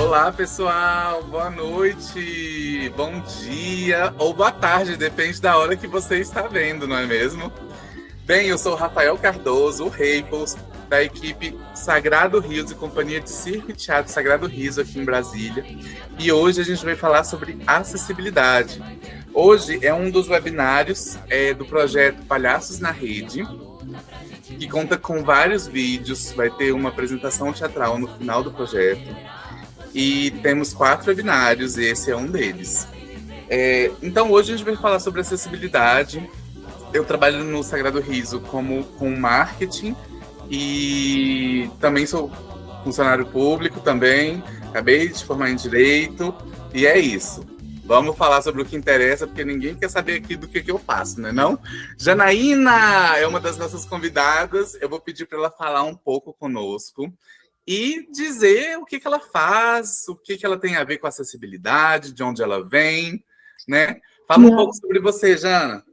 Olá, pessoal, boa noite, bom dia ou boa tarde, depende da hora que você está vendo, não é mesmo? Bem, eu sou o Rafael Cardoso, o Reipos, da equipe Sagrado Riso e Companhia de Circo e Teatro Sagrado Riso aqui em Brasília. E hoje a gente vai falar sobre acessibilidade. Hoje é um dos webinários do projeto Palhaços na Rede, que conta com vários vídeos, vai ter uma apresentação teatral no final do projeto. E temos 4 webinários e esse é um deles. Então hoje a gente vai falar sobre acessibilidade. Eu trabalho no Sagrado Riso com marketing e também sou funcionário público também. Acabei de formar em Direito e é isso. Vamos falar sobre o que interessa, porque ninguém quer saber aqui do que eu faço, né não? Janaína é uma das nossas convidadas. Eu vou pedir para ela falar um pouco conosco e dizer o que ela faz, o que ela tem a ver com acessibilidade, de onde ela vem, né? Fala um pouco sobre você, Jana.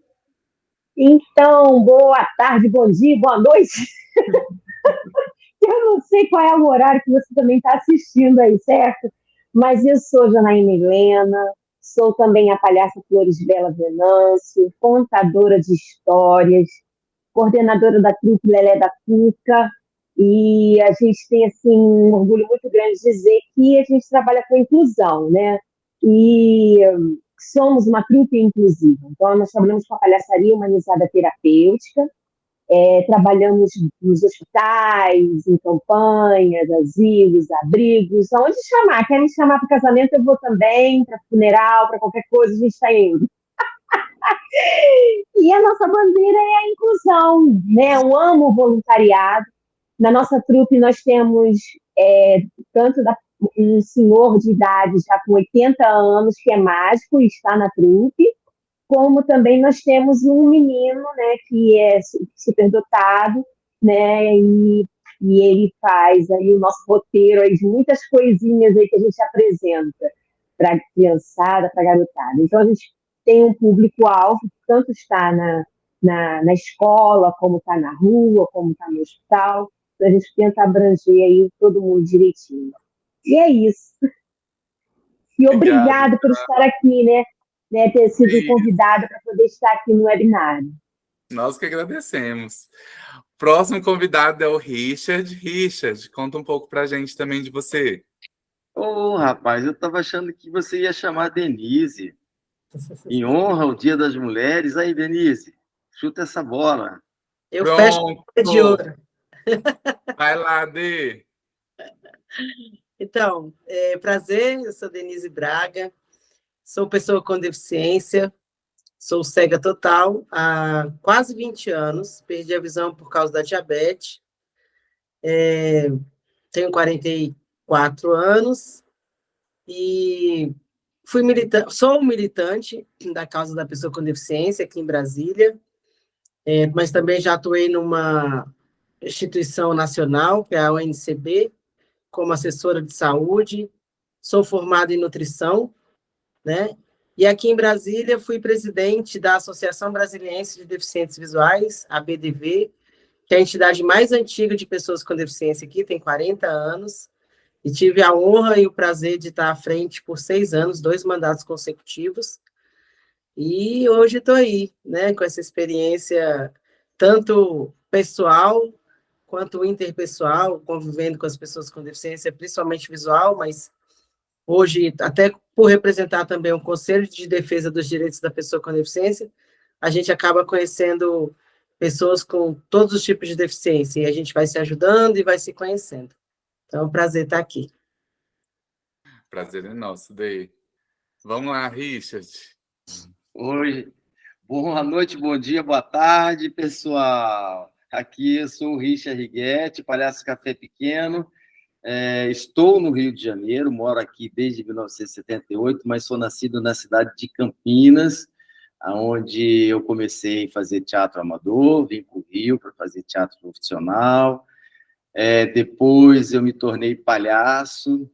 Então, boa tarde, bom dia, boa noite. Eu não sei qual é o horário que você também está assistindo aí, certo? Mas eu sou Janaína Helena, sou também a palhaça Flores Bela Venâncio, contadora de histórias, coordenadora da trupe Lelé da Cuca, e a gente tem assim, um orgulho muito grande de dizer que a gente trabalha com inclusão, né? E somos uma trupe inclusiva. Então, nós trabalhamos com a palhaçaria humanizada terapêutica, trabalhamos nos hospitais, em campanhas, asilos, abrigos, aonde chamar. Querem chamar para casamento, eu vou também, para funeral, para qualquer coisa, a gente está indo. E a nossa bandeira é a inclusão, né? Eu amo o voluntariado. Na nossa trupe nós temos tanto um senhor de idade já com 80 anos, que é mágico e está na trupe, como também nós temos um menino, né, que é superdotado, né, e ele faz aí o nosso roteiro aí de muitas coisinhas aí que a gente apresenta para a criançada, para a garotada. Então, a gente tem um público-alvo que tanto está na escola, como está na rua, como está no hospital. A gente tenta abranger aí todo mundo direitinho. E é isso. E obrigado por estar aqui, né, ter sido convidada para poder estar aqui no webinário. Nós que agradecemos. Próximo convidado é o Richard. Richard, conta um pouco para a gente também de você. Rapaz, eu estava achando que você ia chamar a Denise. Em honra ao Dia das Mulheres. Aí, Denise, chuta essa bola. Eu fecho de ouro. Vai lá, Dê. Então, prazer, eu sou Denise Braga, sou pessoa com deficiência, sou cega total há quase 20 anos, perdi a visão por causa da diabetes, tenho 44 anos e sou militante da causa da pessoa com deficiência aqui em Brasília, mas também já atuei numa instituição nacional, que é a UNCB, como assessora de saúde, sou formada em nutrição, né? E aqui em Brasília fui presidente da Associação Brasiliense de Deficientes Visuais, a BDV, que é a entidade mais antiga de pessoas com deficiência aqui, tem 40 anos, e tive a honra e o prazer de estar à frente por 6 anos, 2 mandatos consecutivos, e hoje estou aí, né, com essa experiência tanto pessoal quanto interpessoal, convivendo com as pessoas com deficiência, principalmente visual, mas hoje, até por representar também o Conselho de Defesa dos Direitos da Pessoa com Deficiência, a gente acaba conhecendo pessoas com todos os tipos de deficiência, e a gente vai se ajudando e vai se conhecendo. Então, é um prazer estar aqui. Prazer é nosso, Dê. Vamos lá, Richard. Oi, boa noite, bom dia, boa tarde, pessoal. Aqui eu sou o Richard Riguetti, palhaço Café Pequeno. Estou no Rio de Janeiro, moro aqui desde 1978, mas sou nascido na cidade de Campinas, onde eu comecei a fazer teatro amador, vim para o Rio para fazer teatro profissional. Depois eu me tornei palhaço,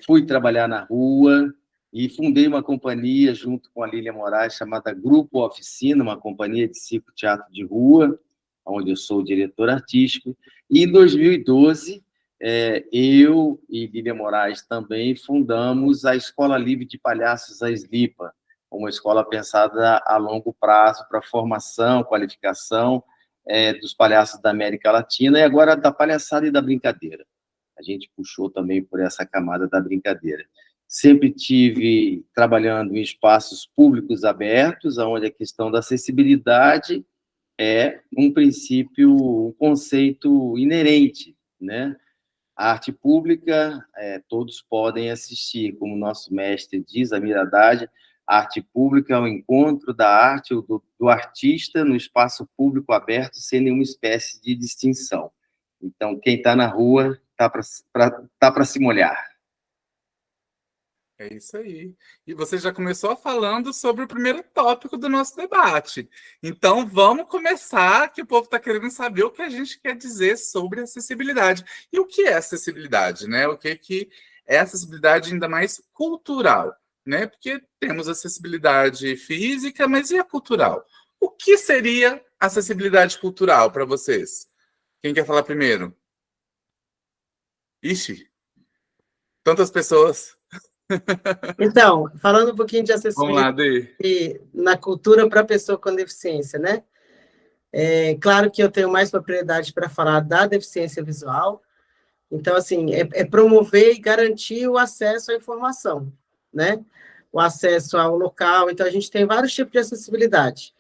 fui trabalhar na rua, e fundei uma companhia junto com a Lília Moraes, chamada Grupo Oficina, uma companhia de circo teatro de rua, onde eu sou o diretor artístico. E em 2012, eu e Lília Moraes também fundamos a Escola Livre de Palhaços, a Slipa, uma escola pensada a longo prazo para formação, qualificação dos palhaços da América Latina e agora da palhaçada e da brincadeira. A gente puxou também por essa camada da brincadeira. Sempre tive trabalhando em espaços públicos abertos, onde a questão da acessibilidade é um princípio, um conceito inerente, né? A arte pública, todos podem assistir, como nosso mestre diz, Amir Haddad, a arte pública é o encontro da arte ou do artista no espaço público aberto, sem nenhuma espécie de distinção. Então, quem está na rua está para se molhar. É isso aí. E você já começou falando sobre o primeiro tópico do nosso debate. Então, vamos começar, que o povo está querendo saber o que a gente quer dizer sobre acessibilidade. E o que é acessibilidade, né? O que é acessibilidade ainda mais cultural, né? Porque temos acessibilidade física, mas e a cultural? O que seria acessibilidade cultural para vocês? Quem quer falar primeiro? Ixi, tantas pessoas. Então, falando um pouquinho de Vamos lá, acessibilidade Dê. na cultura para a pessoa com deficiência, né? É claro que eu tenho mais propriedade para falar da deficiência visual, então, assim, é promover e garantir o acesso à informação, né? O acesso ao local, então a gente tem vários tipos de acessibilidade,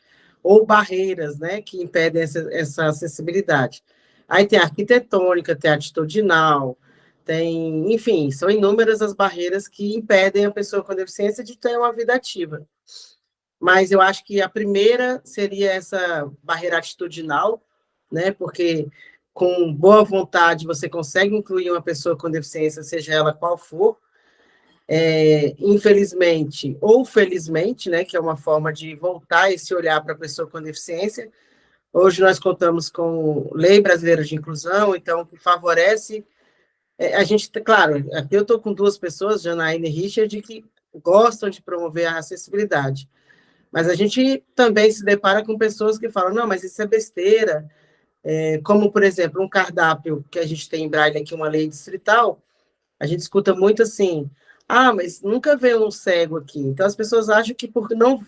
ou barreiras, né, que impedem essa acessibilidade. Aí tem a arquitetônica, tem a atitudinal, tem, enfim, são inúmeras as barreiras que impedem a pessoa com deficiência de ter uma vida ativa. Mas eu acho que a primeira seria essa barreira atitudinal, né? Porque com boa vontade você consegue incluir uma pessoa com deficiência, seja ela qual for. Infelizmente ou felizmente, né? Que é uma forma de voltar esse olhar para a pessoa com deficiência. Hoje nós contamos com Lei Brasileira de Inclusão, então que favorece a gente, claro, aqui eu estou com duas pessoas, Janaína e Richard, que gostam de promover a acessibilidade. Mas a gente também se depara com pessoas que falam, não, mas isso é besteira. Como, por exemplo, um cardápio que a gente tem em Braille aqui, uma lei distrital, a gente escuta muito assim, mas nunca veio um cego aqui. Então, as pessoas acham que por não...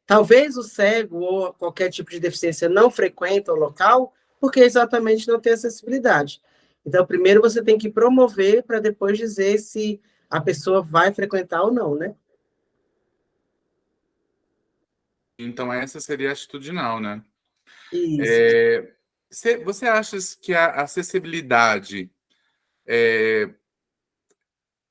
talvez o cego ou qualquer tipo de deficiência não frequenta o local, porque exatamente não tem acessibilidade. Então, primeiro você tem que promover para depois dizer se a pessoa vai frequentar ou não, né? Então, essa seria a atitudinal, né? Isso. Você acha que a acessibilidade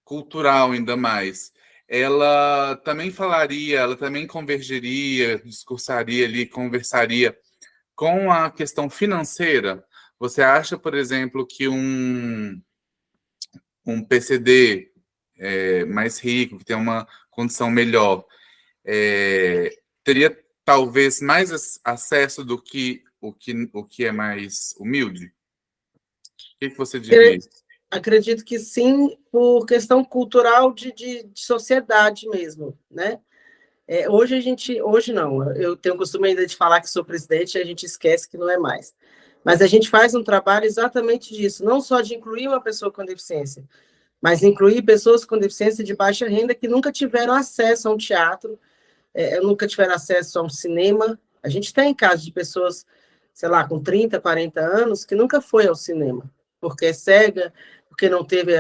cultural, ainda mais, ela também falaria, ela também convergeria, discursaria ali, conversaria com a questão financeira? Você acha, por exemplo, que um PCD mais rico, que tem uma condição melhor, teria talvez mais acesso do que o que é mais humilde? O que você diria? Acredito que sim, por questão cultural de sociedade mesmo, né? Hoje não, eu tenho o costume ainda de falar que sou presidente e a gente esquece que não é mais. Mas a gente faz um trabalho exatamente disso, não só de incluir uma pessoa com deficiência, mas incluir pessoas com deficiência de baixa renda que nunca tiveram acesso a um teatro, nunca tiveram acesso a um cinema. A gente tem casos de pessoas, sei lá, com 30, 40 anos, que nunca foi ao cinema, porque é cega, porque não teve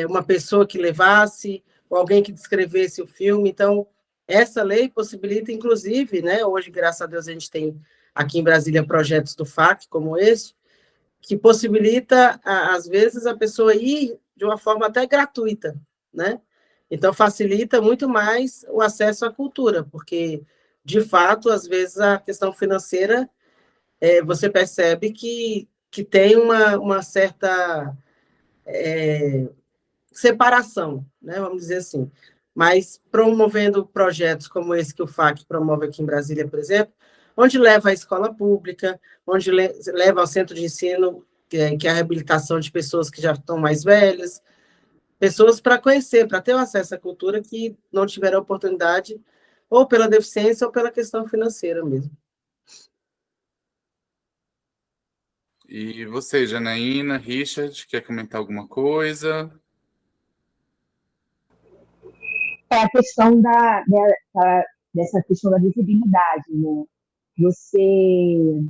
uma pessoa que levasse, ou alguém que descrevesse o filme. Então, essa lei possibilita, inclusive, né, hoje, graças a Deus, a gente tem aqui em Brasília projetos do FAC, como esse, que possibilita, às vezes, a pessoa ir de uma forma até gratuita, né? Então, facilita muito mais o acesso à cultura, porque, de fato, às vezes, a questão financeira, você percebe que tem uma certa separação, né, vamos dizer assim. Mas promovendo projetos como esse que o FAC promove aqui em Brasília, por exemplo, onde leva à escola pública, onde leva ao centro de ensino, que é a reabilitação de pessoas que já estão mais velhas, pessoas para conhecer, para ter acesso à cultura que não tiveram oportunidade, ou pela deficiência ou pela questão financeira mesmo. E você, Janaína, Richard, quer comentar alguma coisa? É a questão dessa questão da visibilidade, né? Você,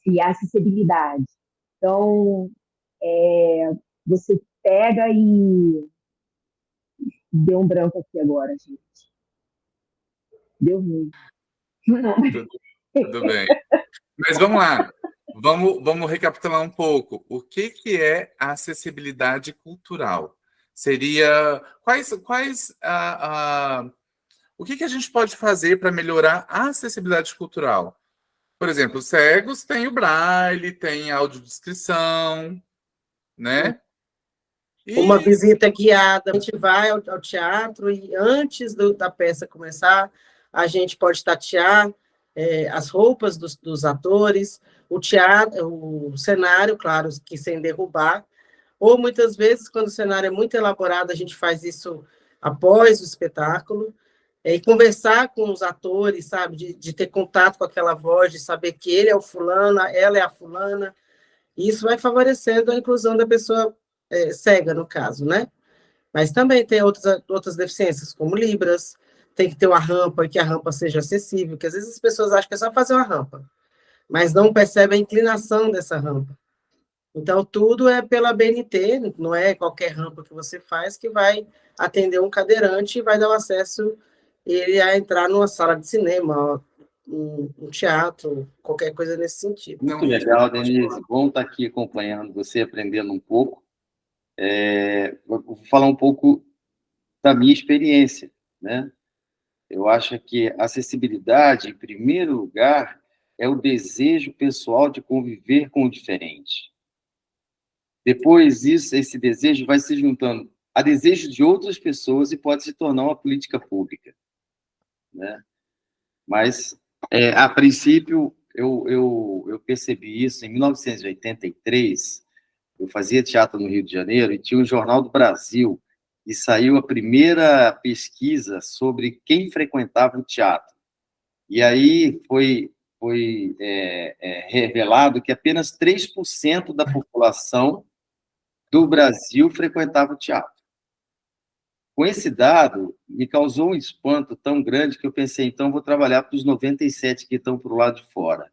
e a acessibilidade. Então, você pega e deu um branco aqui agora, gente. Deu ruim. Tudo bem. Mas vamos lá. Vamos recapitular um pouco. O que é a acessibilidade cultural? Seria o que a gente pode fazer para melhorar a acessibilidade cultural? Por exemplo, os cegos têm o braille, tem a audiodescrição, né? Uma E visita guiada, a gente vai ao teatro e antes da peça começar, a gente pode tatear as roupas dos atores, o teatro, o cenário, claro, que sem derrubar, ou muitas vezes, quando o cenário é muito elaborado, a gente faz isso após o espetáculo, e conversar com os atores, sabe, de ter contato com aquela voz, de saber que ele é o fulano, ela é a fulana, e isso vai favorecendo a inclusão da pessoa cega, no caso, né? Mas também tem outras deficiências, como Libras, tem que ter uma rampa e que a rampa seja acessível, que às vezes as pessoas acham que é só fazer uma rampa, mas não percebem a inclinação dessa rampa. Então, tudo é pela BNT, não é qualquer rampa que você faz que vai atender um cadeirante e vai dar o acesso ele a entrar numa sala de cinema, um teatro, qualquer coisa nesse sentido. Muito legal, Denise. Bom estar aqui acompanhando você, aprendendo um pouco. Vou falar um pouco da minha experiência, né? Eu acho que a acessibilidade, em primeiro lugar, é o desejo pessoal de conviver com o diferente. Depois, esse desejo vai se juntando a desejo de outras pessoas e pode se tornar uma política pública, né? Mas, a princípio, eu percebi isso em 1983. Eu fazia teatro no Rio de Janeiro e tinha um Jornal do Brasil e saiu a primeira pesquisa sobre quem frequentava o teatro. E aí foi revelado que apenas 3% da população do Brasil frequentava o teatro. Com esse dado, me causou um espanto tão grande que eu pensei, então vou trabalhar para os 97 que estão para o lado de fora.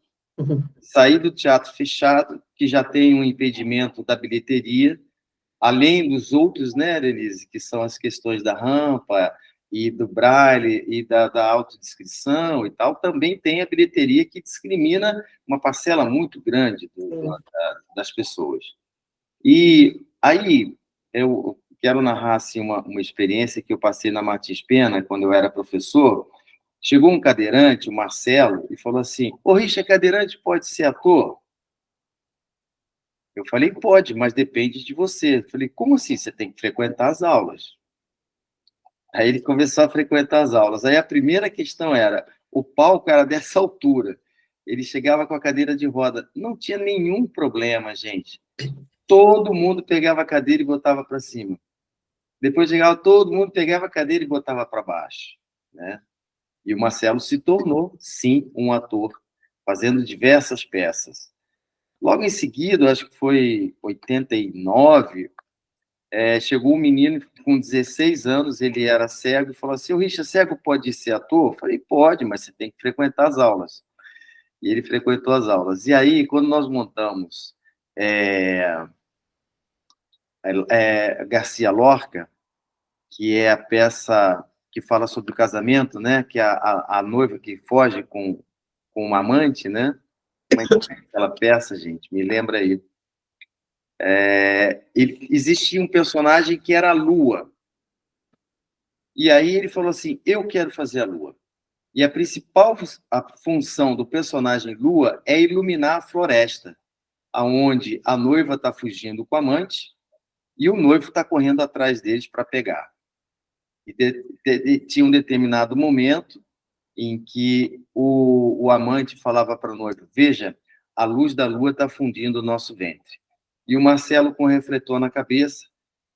Saí do teatro fechado, que já tem um impedimento da bilheteria, além dos outros, né, Denise, que são as questões da rampa e do braille e da autodescrição e tal, também tem a bilheteria que discrimina uma parcela muito grande das pessoas. E aí eu quero narrar assim, uma experiência que eu passei na Martins Pena, quando eu era professor. Chegou um cadeirante, o Marcelo, e falou assim: ô, Richard, cadeirante pode ser ator? Eu falei, pode, mas depende de você. Eu falei, como assim? Você tem que frequentar as aulas. Aí ele começou a frequentar as aulas. Aí a primeira questão era, o palco era dessa altura. Ele chegava com a cadeira de roda. Não tinha nenhum problema, gente. Todo mundo pegava a cadeira e botava para cima. Depois chegava, todo mundo pegava a cadeira e botava para baixo, né? E o Marcelo se tornou, sim, um ator, fazendo diversas peças. Logo em seguida, acho que foi 89, chegou um menino com 16 anos, ele era cego, e falou assim, o Richard, cego pode ser ator? Eu falei, pode, mas você tem que frequentar as aulas. E ele frequentou as aulas. E aí, quando nós montamos Garcia Lorca, que é a peça que fala sobre o casamento, né? Que é a noiva que foge com um amante, né? Como é que é aquela peça, gente? Me lembra aí. Existia um personagem que era a Lua. E aí ele falou assim, eu quero fazer a Lua. E a principal função do personagem Lua é iluminar a floresta, aonde a noiva está fugindo com o amante e o noivo está correndo atrás deles para pegar. E tinha um determinado momento em que o amante falava para a noiva, veja, a luz da lua está fundindo o nosso ventre. E o Marcelo, com o refletor na cabeça,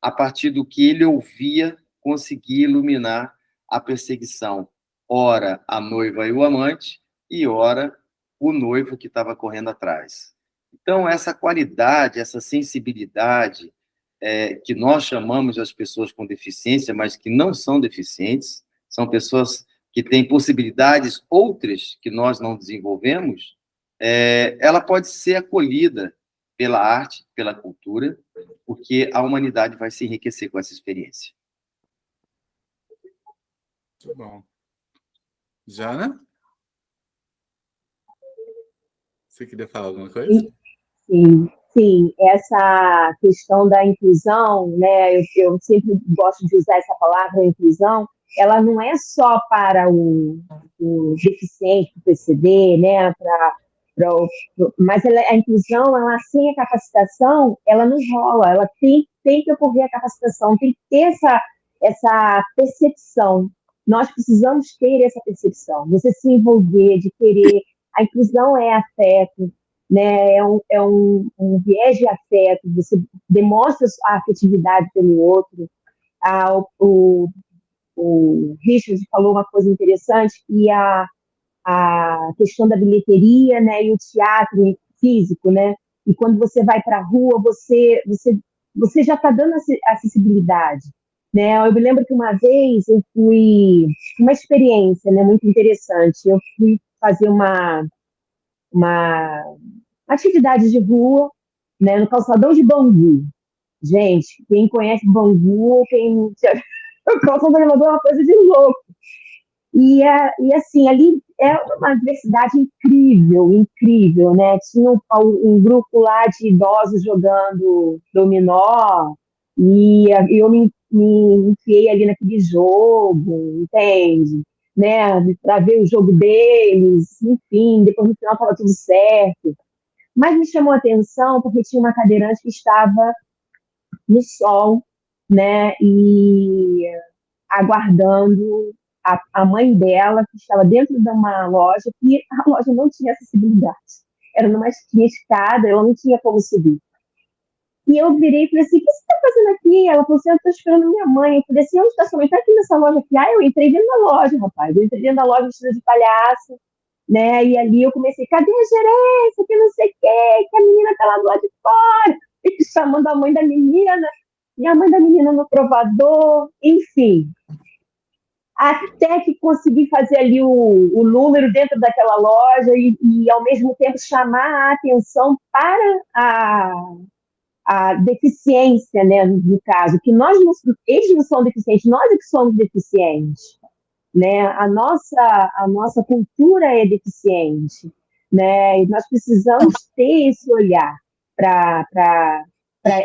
a partir do que ele ouvia, conseguia iluminar a perseguição. Ora, a noiva e o amante, e ora, o noivo que estava correndo atrás. Então, essa qualidade, essa sensibilidade, que nós chamamos as pessoas com deficiência, mas que não são deficientes, são pessoas que têm possibilidades outras que nós não desenvolvemos, ela pode ser acolhida pela arte, pela cultura, porque a humanidade vai se enriquecer com essa experiência. Muito bom. Jana? Você queria falar alguma coisa? Sim, essa questão da inclusão, né? Eu sempre gosto de usar essa palavra, inclusão, ela não é só para o deficiente, o PCD, né? Mas a inclusão, ela, sem a capacitação, ela não rola, ela tem que ocorrer a capacitação, tem que ter essa percepção. Nós precisamos ter essa percepção, você se envolver, de querer. A inclusão é afeto, né? É um viés de afeto, você demonstra a afetividade pelo outro. O Richard falou uma coisa interessante, e a questão da bilheteria, né, e o teatro físico, né? E quando você vai para a rua, você já está dando acessibilidade, né? Eu me lembro que uma vez eu fui, uma experiência, né, muito interessante, eu fui fazer uma atividade de rua, né, no calçadão de Bangu. Gente, quem conhece Bangu, o calçadão de Bangu é uma coisa de louco. E assim, ali é uma diversidade incrível, né? Tinha um grupo lá de idosos jogando dominó, e eu me enfiei ali naquele jogo, entende? Né? Para ver o jogo deles, enfim, depois no final estava tudo certo. Mas me chamou a atenção porque tinha uma cadeirante que estava no sol, né? E aguardando a mãe dela, que estava dentro de uma loja, e a loja não tinha acessibilidade. Era tinha escada, ela não tinha como subir. E eu virei e falei assim, o que você está fazendo aqui? Ela falou assim, eu estou esperando minha mãe. Eu falei assim, onde está sua mãe? Está aqui nessa loja aqui. Eu entrei dentro da loja, rapaz. Eu entrei dentro da loja vestida de palhaço, né? E ali eu comecei, cadê a gerência? Que não sei o quê, que a menina está lá do lado de fora. E chamando a mãe da menina, e a mãe da menina no provador, enfim. Até que consegui fazer ali o número dentro daquela loja e, ao mesmo tempo, chamar a atenção para a deficiência, né, no caso, que eles não são deficientes, nós é que somos deficientes, né? A nossa cultura é deficiente, né? E nós precisamos ter esse olhar para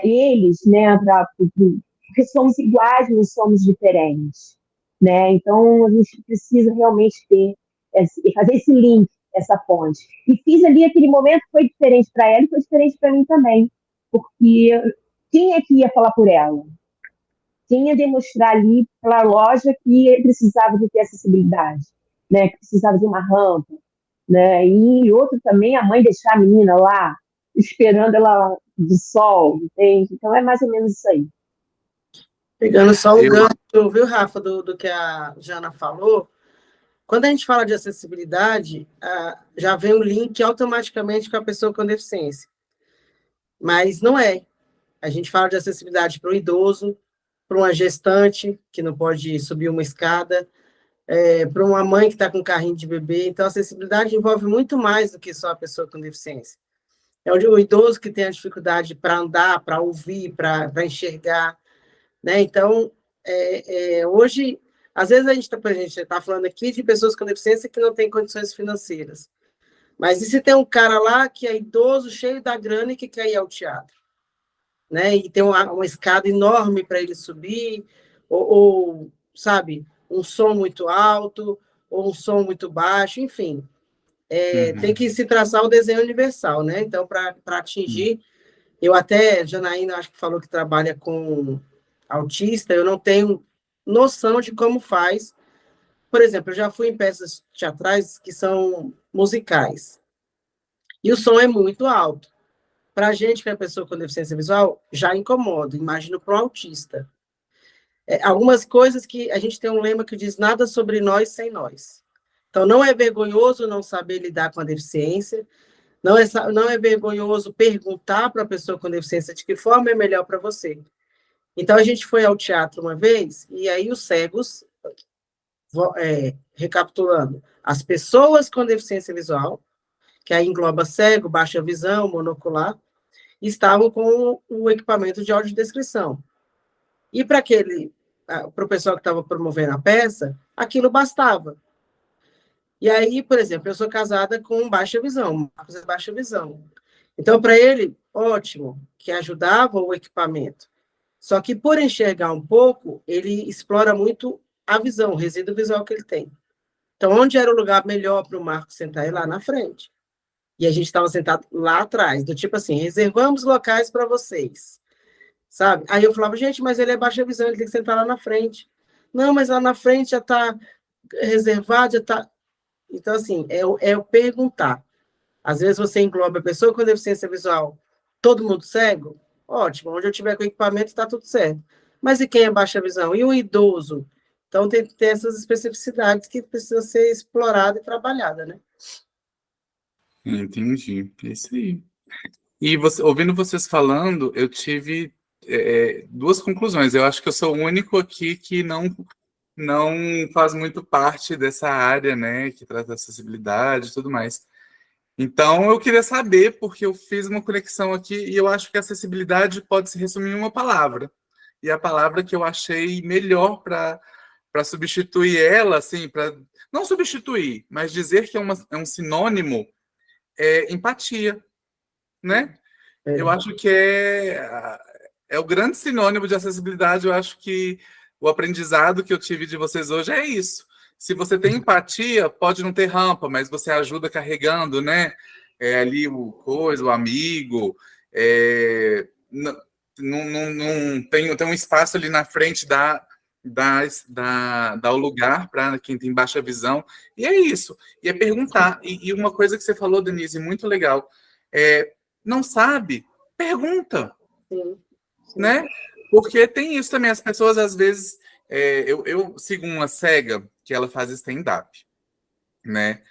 eles, né? Porque somos iguais, não somos diferentes, né? Então a gente precisa realmente fazer esse link, essa ponte. E fiz ali aquele momento, foi diferente para ela e foi diferente para mim também, porque quem é que ia falar por ela? Quem ia demonstrar ali pela loja que precisava de ter acessibilidade, né? Que precisava de uma rampa, né? E outro também, a mãe deixar a menina lá, esperando ela do sol, entende? Então é mais ou menos isso aí. Pegando só o gancho, viu, Rafa, do que a Jana falou, quando a gente fala de acessibilidade, já vem um link automaticamente com a pessoa com deficiência. Mas não é. A gente fala de acessibilidade para o idoso, para uma gestante que não pode subir uma escada, para uma mãe que está com um carrinho de bebê. Então, a acessibilidade envolve muito mais do que só a pessoa com deficiência. É o idoso que tem a dificuldade para andar, para ouvir, para enxergar, né? Então, hoje, às vezes a gente está falando aqui de pessoas com deficiência que não têm condições financeiras. Mas e se tem um cara lá que é idoso, cheio da grana e que quer ir ao teatro? Né? E tem uma escada enorme para ele subir, ou, sabe, um som muito alto, ou um som muito baixo, enfim. Tem que se traçar o desenho universal, né? Então, para atingir, eu até, Janaína, acho que falou que trabalha com autista, eu não tenho noção de como faz. Por exemplo, eu já fui em peças teatrais que são musicais, e o som é muito alto. para a gente que é pessoa com deficiência visual, já incomoda, imagino para um autista. Algumas coisas que a gente tem um lema que diz nada sobre nós sem nós. Então, não é vergonhoso não saber lidar com a deficiência, não é vergonhoso perguntar para a pessoa com deficiência de que forma é melhor para você. Então, a gente foi ao teatro uma vez, e aí os cegos, recapitulando, as pessoas com deficiência visual, que aí engloba cego, baixa visão, monocular, estavam com o equipamento de audiodescrição. E para o pessoal que estava promovendo a peça, aquilo bastava. E aí, por exemplo, eu sou casada com baixa visão, Marcos é baixa visão. Então, para ele, ótimo, que ajudava o equipamento. Só que, por enxergar um pouco, ele explora muito a visão, o resíduo visual que ele tem. Então, onde era o lugar melhor para o Marcos sentar? É lá na frente. E a gente estava sentado lá atrás, do tipo assim, reservamos locais para vocês, sabe? Aí eu falava, gente, mas ele é baixa visão, ele tem que sentar lá na frente. Não, mas lá na frente já está reservado, já está... Então, assim, é o perguntar. Às vezes você engloba a pessoa com deficiência visual, todo mundo cego, ótimo, onde eu tiver com equipamento está tudo certo. Mas e quem é baixa visão? E o idoso? Então, tem essas especificidades que precisam ser exploradas e trabalhadas, né? Entendi, é isso aí. E ouvindo vocês falando, eu tive duas conclusões. Eu acho que eu sou o único aqui que não faz muito parte dessa área, né, que trata da acessibilidade e tudo mais. Então, eu queria saber, porque eu fiz uma conexão aqui e eu acho que a acessibilidade pode se resumir em uma palavra. E a palavra que eu achei melhor para substituir ela, assim, para não substituir, mas dizer que é um sinônimo, é empatia, né? Eu acho que é o grande sinônimo de acessibilidade. Eu acho que o aprendizado que eu tive de vocês hoje é isso. Se você tem empatia, pode não ter rampa, mas você ajuda carregando, né? Ali o amigo. Não tem um espaço ali na frente dá o lugar para quem tem baixa visão. E é isso. E é perguntar. E uma coisa que você falou, Denise, muito legal. Não sabe? Pergunta. Sim. Né? Porque tem isso também, as pessoas às vezes. Eu sigo uma cega que ela faz stand-up, né?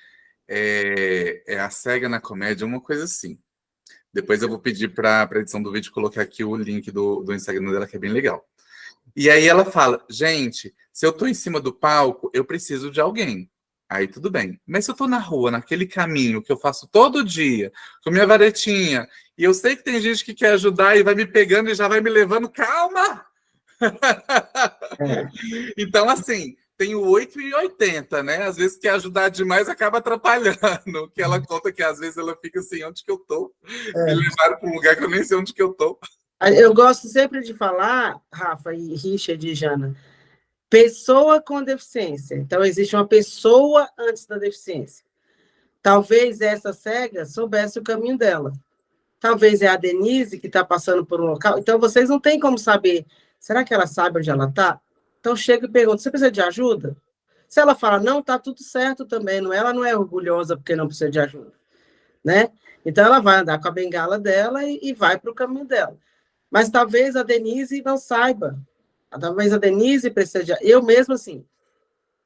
A cega na comédia, uma coisa assim. Depois eu vou pedir para a edição do vídeo colocar aqui o link do Instagram dela, que é bem legal. E aí ela fala, gente, se eu tô em cima do palco, eu preciso de alguém. Aí tudo bem. Mas se eu tô na rua, naquele caminho que eu faço todo dia, com minha varetinha, e eu sei que tem gente que quer ajudar e vai me pegando e já vai me levando, calma! Então, assim, tem o 8 e 80, né? Às vezes quer ajudar demais, acaba atrapalhando. Que ela conta que às vezes ela fica assim, onde que eu tô? Me levaram para um lugar que eu nem sei onde que eu tô. Eu gosto sempre de falar, Rafa e Richard e Jana, pessoa com deficiência. Então, existe uma pessoa antes da deficiência. Talvez essa cega soubesse o caminho dela. Talvez é a Denise que está passando por um local. Então, vocês não têm como saber. Será que ela sabe onde ela está? Então, chega e pergunta, você precisa de ajuda? Se ela fala, não, está tudo certo também. Ela não é orgulhosa porque não precisa de ajuda, né? Então, ela vai andar com a bengala dela e vai para o caminho dela. Mas talvez a Denise não saiba. Talvez a Denise precise de... Eu mesmo, assim,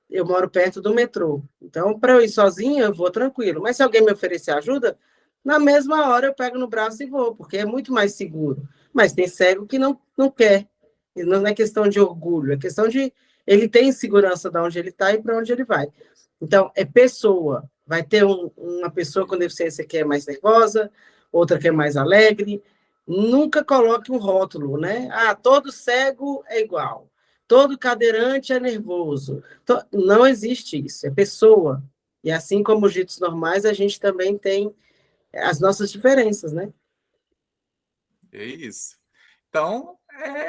eu moro perto do metrô. Então, para eu ir sozinha, eu vou tranquilo. Mas se alguém me oferecer ajuda, na mesma hora eu pego no braço e vou, porque é muito mais seguro. Mas tem cego que não quer. E não é questão de orgulho, é questão de... Ele tem segurança de onde ele está e para onde ele vai. Então, é pessoa. Vai ter uma pessoa com deficiência que é mais nervosa, outra que é mais alegre. Nunca coloque um rótulo, né? Todo cego é igual. Todo cadeirante é nervoso. Não existe isso, é pessoa. E assim como os ditos normais, a gente também tem as nossas diferenças, né? É isso. Então,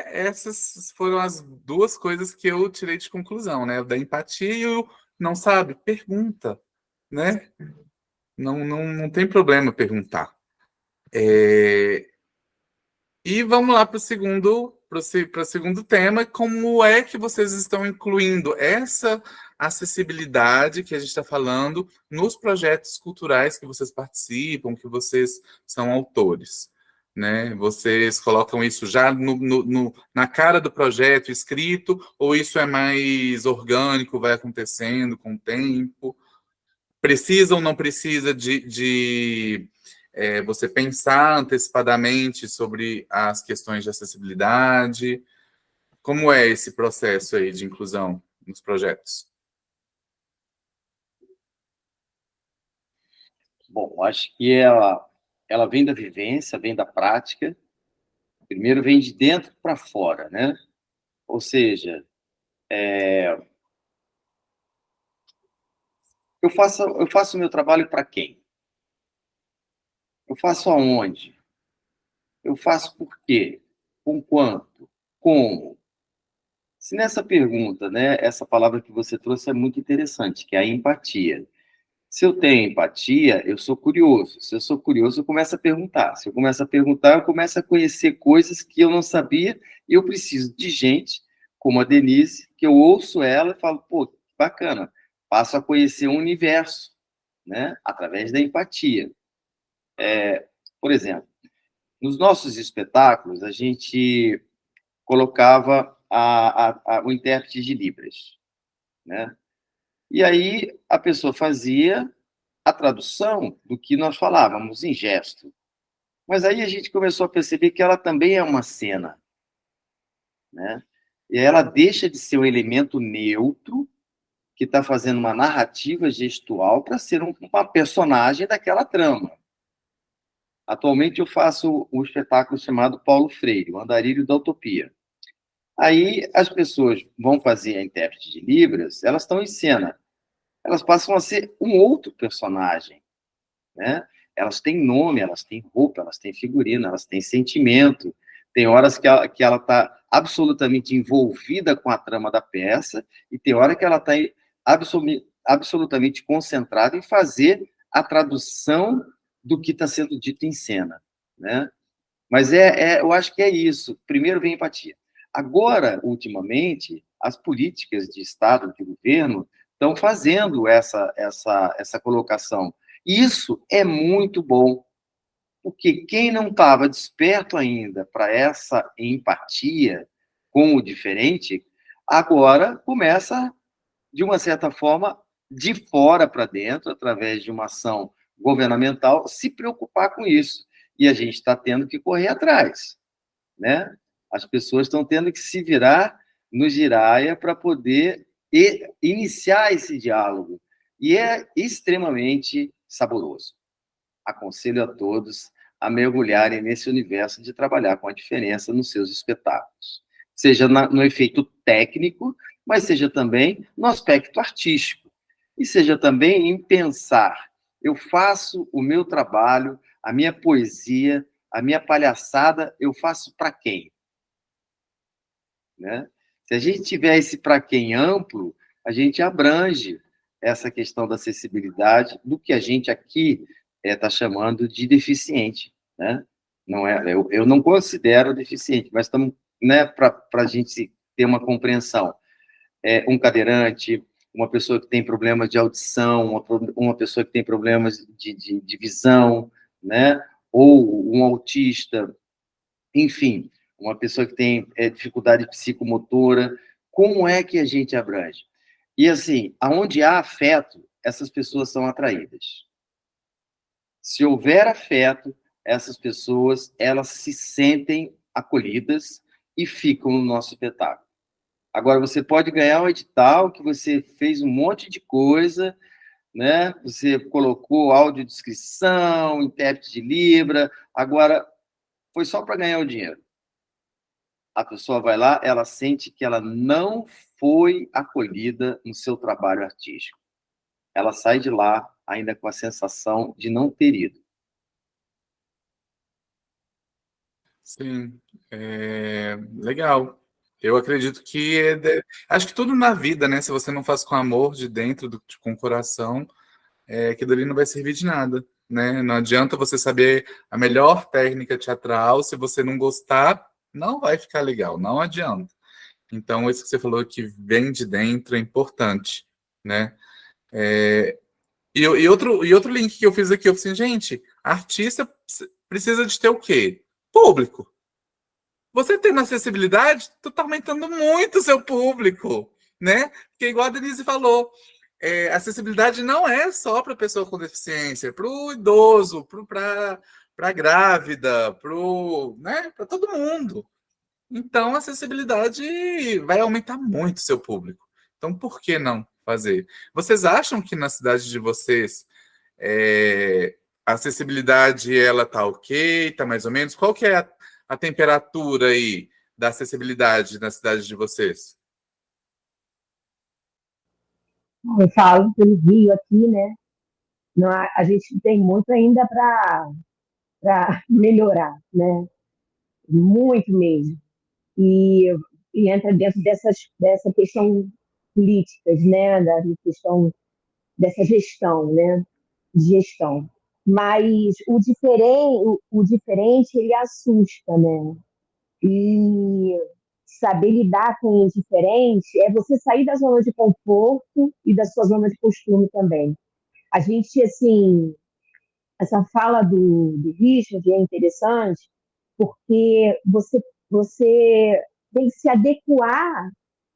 essas foram as duas coisas que eu tirei de conclusão, né? Da empatia e o não sabe, pergunta, né? Não tem problema perguntar. E vamos lá para o segundo tema, como é que vocês estão incluindo essa acessibilidade que a gente está falando nos projetos culturais que vocês participam, que vocês são autores? né? Vocês colocam isso já na cara do projeto escrito, ou isso é mais orgânico, vai acontecendo com o tempo? Precisa ou não precisa você pensar antecipadamente sobre as questões de acessibilidade? Como é esse processo aí de inclusão nos projetos? Bom, acho que ela vem da vivência, vem da prática. Primeiro vem de dentro para fora, né? Ou seja, eu faço o meu trabalho para quem? Eu faço aonde? Eu faço por quê? Com quanto? Como? Se nessa pergunta, né, essa palavra que você trouxe é muito interessante, que é a empatia. Se eu tenho empatia, eu sou curioso. Se eu sou curioso, eu começo a perguntar. Se eu começo a perguntar, eu começo a conhecer coisas que eu não sabia, e eu preciso de gente, como a Denise, que eu ouço ela e falo, pô, que bacana, passo a conhecer o universo, né, através da empatia. Por exemplo, nos nossos espetáculos, a gente colocava o intérprete de Libras, né? E aí a pessoa fazia a tradução do que nós falávamos em gesto. Mas aí a gente começou a perceber que ela também é uma cena, né? E ela deixa de ser um elemento neutro que está fazendo uma narrativa gestual para ser uma personagem daquela trama. Atualmente eu faço um espetáculo chamado Paulo Freire, o Andarilho da Utopia. Aí as pessoas vão fazer a intérprete de Libras, elas estão em cena. Elas passam a ser um outro personagem, né? Elas têm nome, elas têm roupa, elas têm figurino, elas têm sentimento. Tem horas que ela está absolutamente envolvida com a trama da peça e tem hora que ela está absolutamente concentrada em fazer a tradução do que está sendo dito em cena, né? Mas eu acho que é isso. Primeiro vem empatia. Agora, ultimamente, as políticas de Estado, de governo, estão fazendo essa colocação. Isso é muito bom, porque quem não estava desperto ainda para essa empatia com o diferente, agora começa, de uma certa forma, de fora para dentro, através de uma ação governamental, se preocupar com isso. E a gente está tendo que correr atrás, né? As pessoas estão tendo que se virar no giraia para poder iniciar esse diálogo. E é extremamente saboroso. Aconselho a todos a mergulharem nesse universo de trabalhar com a diferença nos seus espetáculos. Seja no efeito técnico, mas seja também no aspecto artístico. E seja também em pensar, eu faço o meu trabalho, a minha poesia, a minha palhaçada, eu faço para quem? Né? Se a gente tiver esse para quem amplo, a gente abrange essa questão da acessibilidade do que a gente aqui está chamando de deficiente. Né? Não é, eu não considero deficiente, mas estamos, né, para a gente ter uma compreensão. Um cadeirante, uma pessoa que tem problemas de audição, uma pessoa que tem problemas de visão, né? Ou um autista, enfim, uma pessoa que tem dificuldade psicomotora. Como é que a gente abrange? E, assim, aonde há afeto, essas pessoas são atraídas. Se houver afeto, essas pessoas, elas se sentem acolhidas e ficam no nosso espetáculo. Agora, você pode ganhar um edital que você fez um monte de coisa, né? Você colocou audiodescrição, intérprete de Libra, agora foi só para ganhar o dinheiro. A pessoa vai lá, ela sente que ela não foi acolhida no seu trabalho artístico. Ela sai de lá ainda com a sensação de não ter ido. Sim, legal. Eu acredito que acho que tudo na vida, né? Se você não faz com amor de dentro, com o coração, aquilo ali não vai servir de nada, né? Não adianta você saber a melhor técnica teatral, se você não gostar, não vai ficar legal, não adianta. Então, isso que você falou que vem de dentro é importante, né? E outro link que eu fiz aqui, eu falei assim, gente, artista precisa de ter o quê? Público. Você tendo acessibilidade, tu tá aumentando muito o seu público, né? Porque igual a Denise falou, acessibilidade não é só para pessoa com deficiência, é para o idoso, para a grávida, né? Para todo mundo. Então, a acessibilidade vai aumentar muito o seu público. Então, por que não fazer? Vocês acham que na cidade de vocês a acessibilidade ela tá ok, tá mais ou menos? Qual que é a temperatura aí da acessibilidade na cidade de vocês? Eu falo pelo Rio aqui, né? Não, a gente tem muito ainda para melhorar, né? Muito mesmo. E, e entra dentro dessa questão políticas, né? Da questão dessa gestão, né? De gestão. Mas o diferente ele assusta, né? E saber lidar com o diferente é você sair da zona de conforto e da sua zona de costume também. A gente, assim, essa fala do Richard é interessante porque você tem que se adequar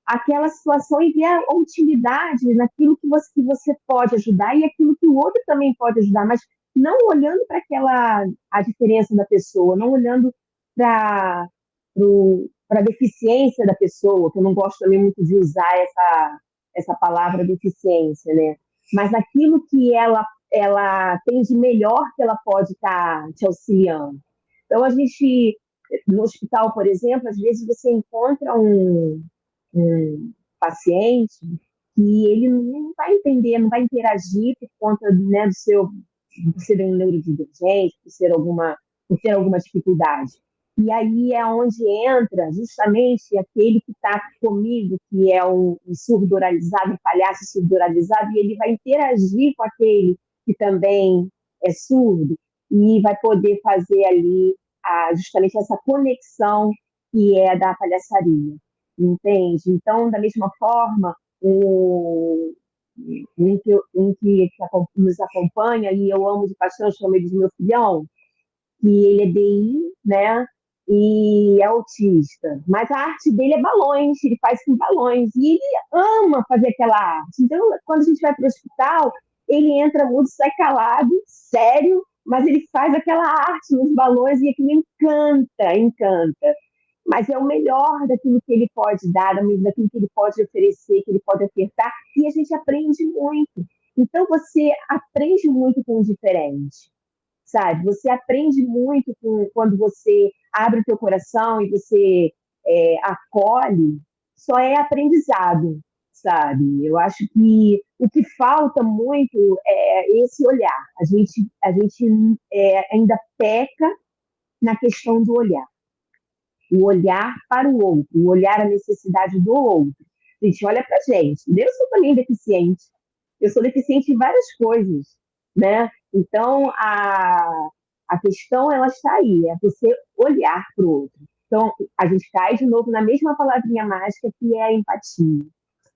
àquela situação e ver a utilidade naquilo que você pode ajudar e aquilo que o outro também pode ajudar, mas não olhando para a diferença da pessoa, não olhando para a deficiência da pessoa, que eu não gosto também muito de usar essa palavra deficiência, né? Mas aquilo que ela tem de melhor que ela pode estar te auxiliando. Então, a gente, no hospital, por exemplo, às vezes você encontra um paciente que ele não vai entender, não vai interagir por conta, né, por ser um neurodivergente, por ter alguma dificuldade. E aí é onde entra justamente aquele que está comigo, que é um surdo oralizado, um palhaço surdo oralizado, e ele vai interagir com aquele que também é surdo e vai poder fazer ali justamente essa conexão que é da palhaçaria, entende? Então, da mesma forma, que nos acompanha, e eu amo de paixão, chamo ele de meu filhão, que ele é DI, né? E é autista. Mas a arte dele é balões, ele faz com balões. E ele ama fazer aquela arte. Então, quando a gente vai para o hospital, ele entra mudo, sai calado, sério, mas ele faz aquela arte nos balões e aquilo encanta, encanta. Mas é o melhor daquilo que ele pode dar, daquilo que ele pode oferecer, que ele pode ofertar, e a gente aprende muito. Então, você aprende muito com o diferente, sabe? Você aprende muito quando você abre o teu coração e você acolhe, só é aprendizado, sabe? Eu acho que o que falta muito é esse olhar. A gente ainda peca na questão do olhar. O olhar para o outro, o olhar a necessidade do outro. A gente olha para a gente. Eu sou também deficiente. Eu sou deficiente em várias coisas, né? Então, a questão, ela está aí, é você olhar para o outro. Então, a gente cai de novo na mesma palavrinha mágica que é a empatia,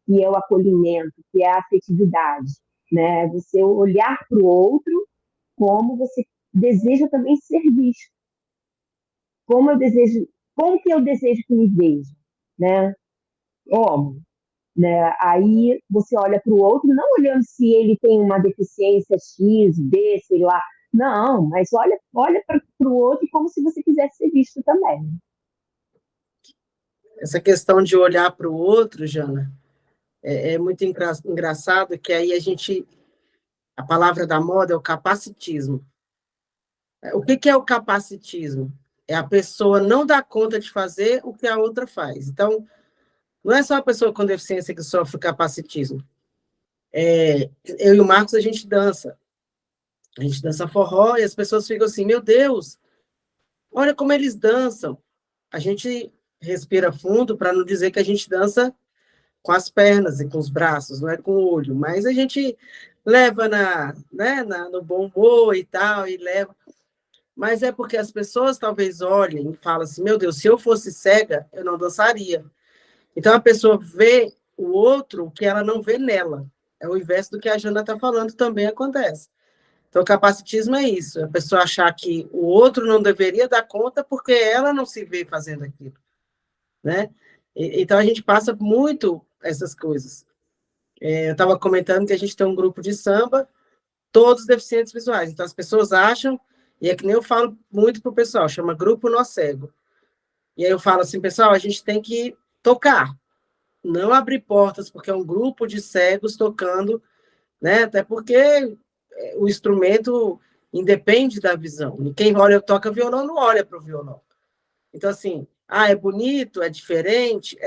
que é o acolhimento, que é a afetividade, né? Você olhar para o outro como você deseja também ser visto. Como que eu desejo que me veja, né? Como? Né? Aí você olha para o outro, não olhando se ele tem uma deficiência X, B, sei lá. Não, mas olha para o outro como se você quisesse ser visto também. Essa questão de olhar para o outro, Jana, é muito engraçado que aí a palavra da moda é o capacitismo. O que é o capacitismo? É a pessoa não dar conta de fazer o que a outra faz. Então, não é só a pessoa com deficiência que sofre capacitismo. Eu e o Marcos, a gente dança. A gente dança forró e as pessoas ficam assim, meu Deus, olha como eles dançam. A gente respira fundo para não dizer que a gente dança com as pernas e com os braços, não é com o olho, mas a gente leva no bom humor e tal, e leva. Mas é porque as pessoas talvez olhem e falam assim, meu Deus, se eu fosse cega, eu não dançaria. Então a pessoa vê o outro que ela não vê nela. É o inverso do que a Jana está falando, também acontece. Então, capacitismo é isso, a pessoa achar que o outro não deveria dar conta porque ela não se vê fazendo aquilo, né? Então, a gente passa muito essas coisas. Eu estava comentando que a gente tem um grupo de samba, todos deficientes visuais. Então, as pessoas acham, e é que nem eu falo muito para o pessoal, chama Grupo Nó Cego. E aí eu falo assim, pessoal, a gente tem que tocar, não abrir portas, porque é um grupo de cegos tocando, né? Até porque o instrumento independe da visão. Quem olha, toca violão, não olha para o violão. Então, assim, é bonito, é diferente,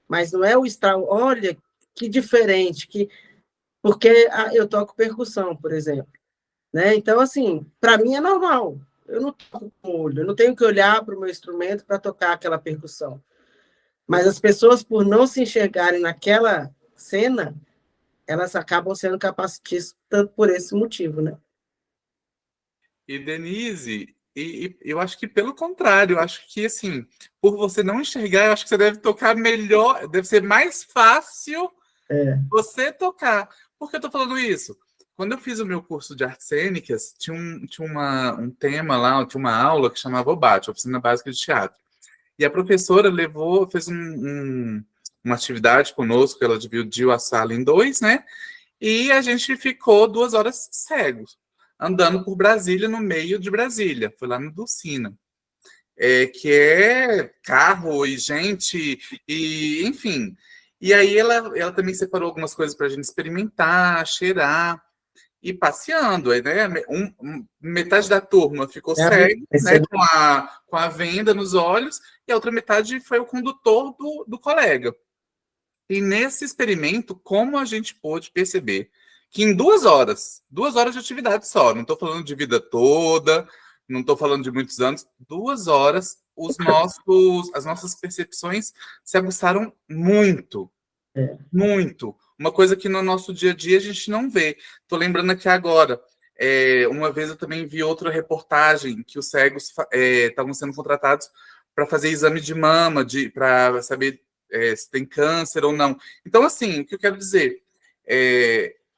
mas não é o extra. Olha que diferente, porque eu toco percussão, por exemplo, né? Então, assim, para mim é normal. Eu não toco com o olho, eu não tenho que olhar para o meu instrumento para tocar aquela percussão. Mas as pessoas, por não se enxergarem naquela cena, elas acabam sendo capacitistas por esse motivo, né? E Denise, e eu acho que pelo contrário, eu acho que assim, por você não enxergar, eu acho que você deve tocar melhor, deve ser mais fácil você tocar. Por que eu tô falando isso? Quando eu fiz o meu curso de artes cênicas, tinha um tema lá, tinha uma aula que chamava OBAT, Oficina Básica de Teatro. E a professora fez uma atividade conosco, ela dividiu a sala em dois, né? E a gente ficou 2 horas cegos, andando por Brasília, no meio de Brasília. Foi lá no Dulcina. Que é carro e gente, e enfim. E aí ela também separou algumas coisas para a gente experimentar, cheirar e passeando. Aí, né, metade da turma ficou cega, né, com a venda nos olhos, e a outra metade foi o condutor do colega. E nesse experimento, como a gente pôde perceber que em 2 horas de atividade só, não estou falando de vida toda, não estou falando de muitos anos, 2 horas, as nossas percepções se aguçaram muito, muito. Uma coisa que no nosso dia a dia a gente não vê. Estou lembrando aqui agora, uma vez eu também vi outra reportagem que os cegos estavam sendo contratados para fazer exame de mama, para saber se tem câncer ou não. Então, assim, o que eu quero dizer?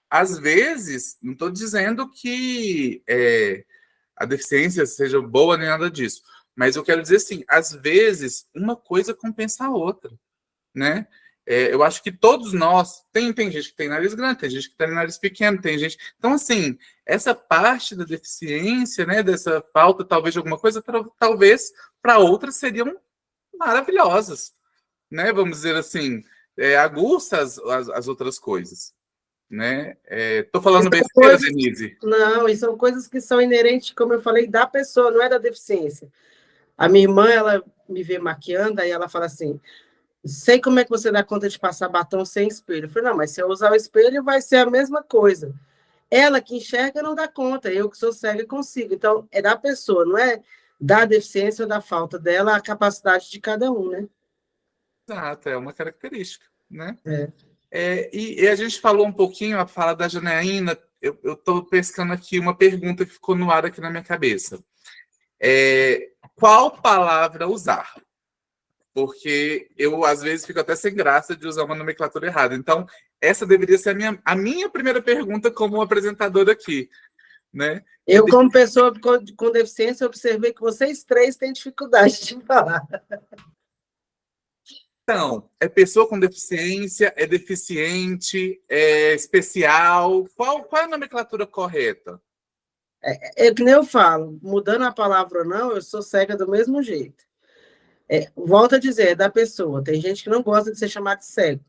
Às vezes, não estou dizendo que a deficiência seja boa nem nada disso, mas eu quero dizer assim, às vezes, uma coisa compensa a outra, né? Eu acho que todos nós, tem gente que tem nariz grande, tem gente que tem nariz pequeno, tem gente... Então, assim, essa parte da deficiência, né, dessa falta, talvez, de alguma coisa, talvez, para outras seriam maravilhosas, né? Vamos dizer assim, aguça as outras coisas, né? Tô falando besteira, Denise? Não, e são coisas que são inerentes, como eu falei, da pessoa, não é da deficiência. A minha irmã, ela me vê maquiando, aí ela fala assim, sei como é que você dá conta de passar batom sem espelho. Eu falei, não, mas se eu usar o espelho, vai ser a mesma coisa. Ela que enxerga não dá conta, eu que sou cega consigo. Então, é da pessoa, não é da deficiência ou da falta dela, a capacidade de cada um, né? Exato, é uma característica, né? E a gente falou um pouquinho, a fala da Janaína, eu estou pescando aqui uma pergunta que ficou no ar aqui na minha cabeça. Qual palavra usar? Porque eu, às vezes, fico até sem graça de usar uma nomenclatura errada. Então, essa deveria ser a minha primeira pergunta como apresentador aqui, né? Eu, como pessoa com deficiência, observei que vocês três têm dificuldade de falar. Então, é pessoa com deficiência, é deficiente, é especial. Qual é a nomenclatura correta? É que nem eu falo, mudando a palavra ou não, eu sou cega do mesmo jeito. Volto a dizer, é da pessoa. Tem gente que não gosta de ser chamada de cego.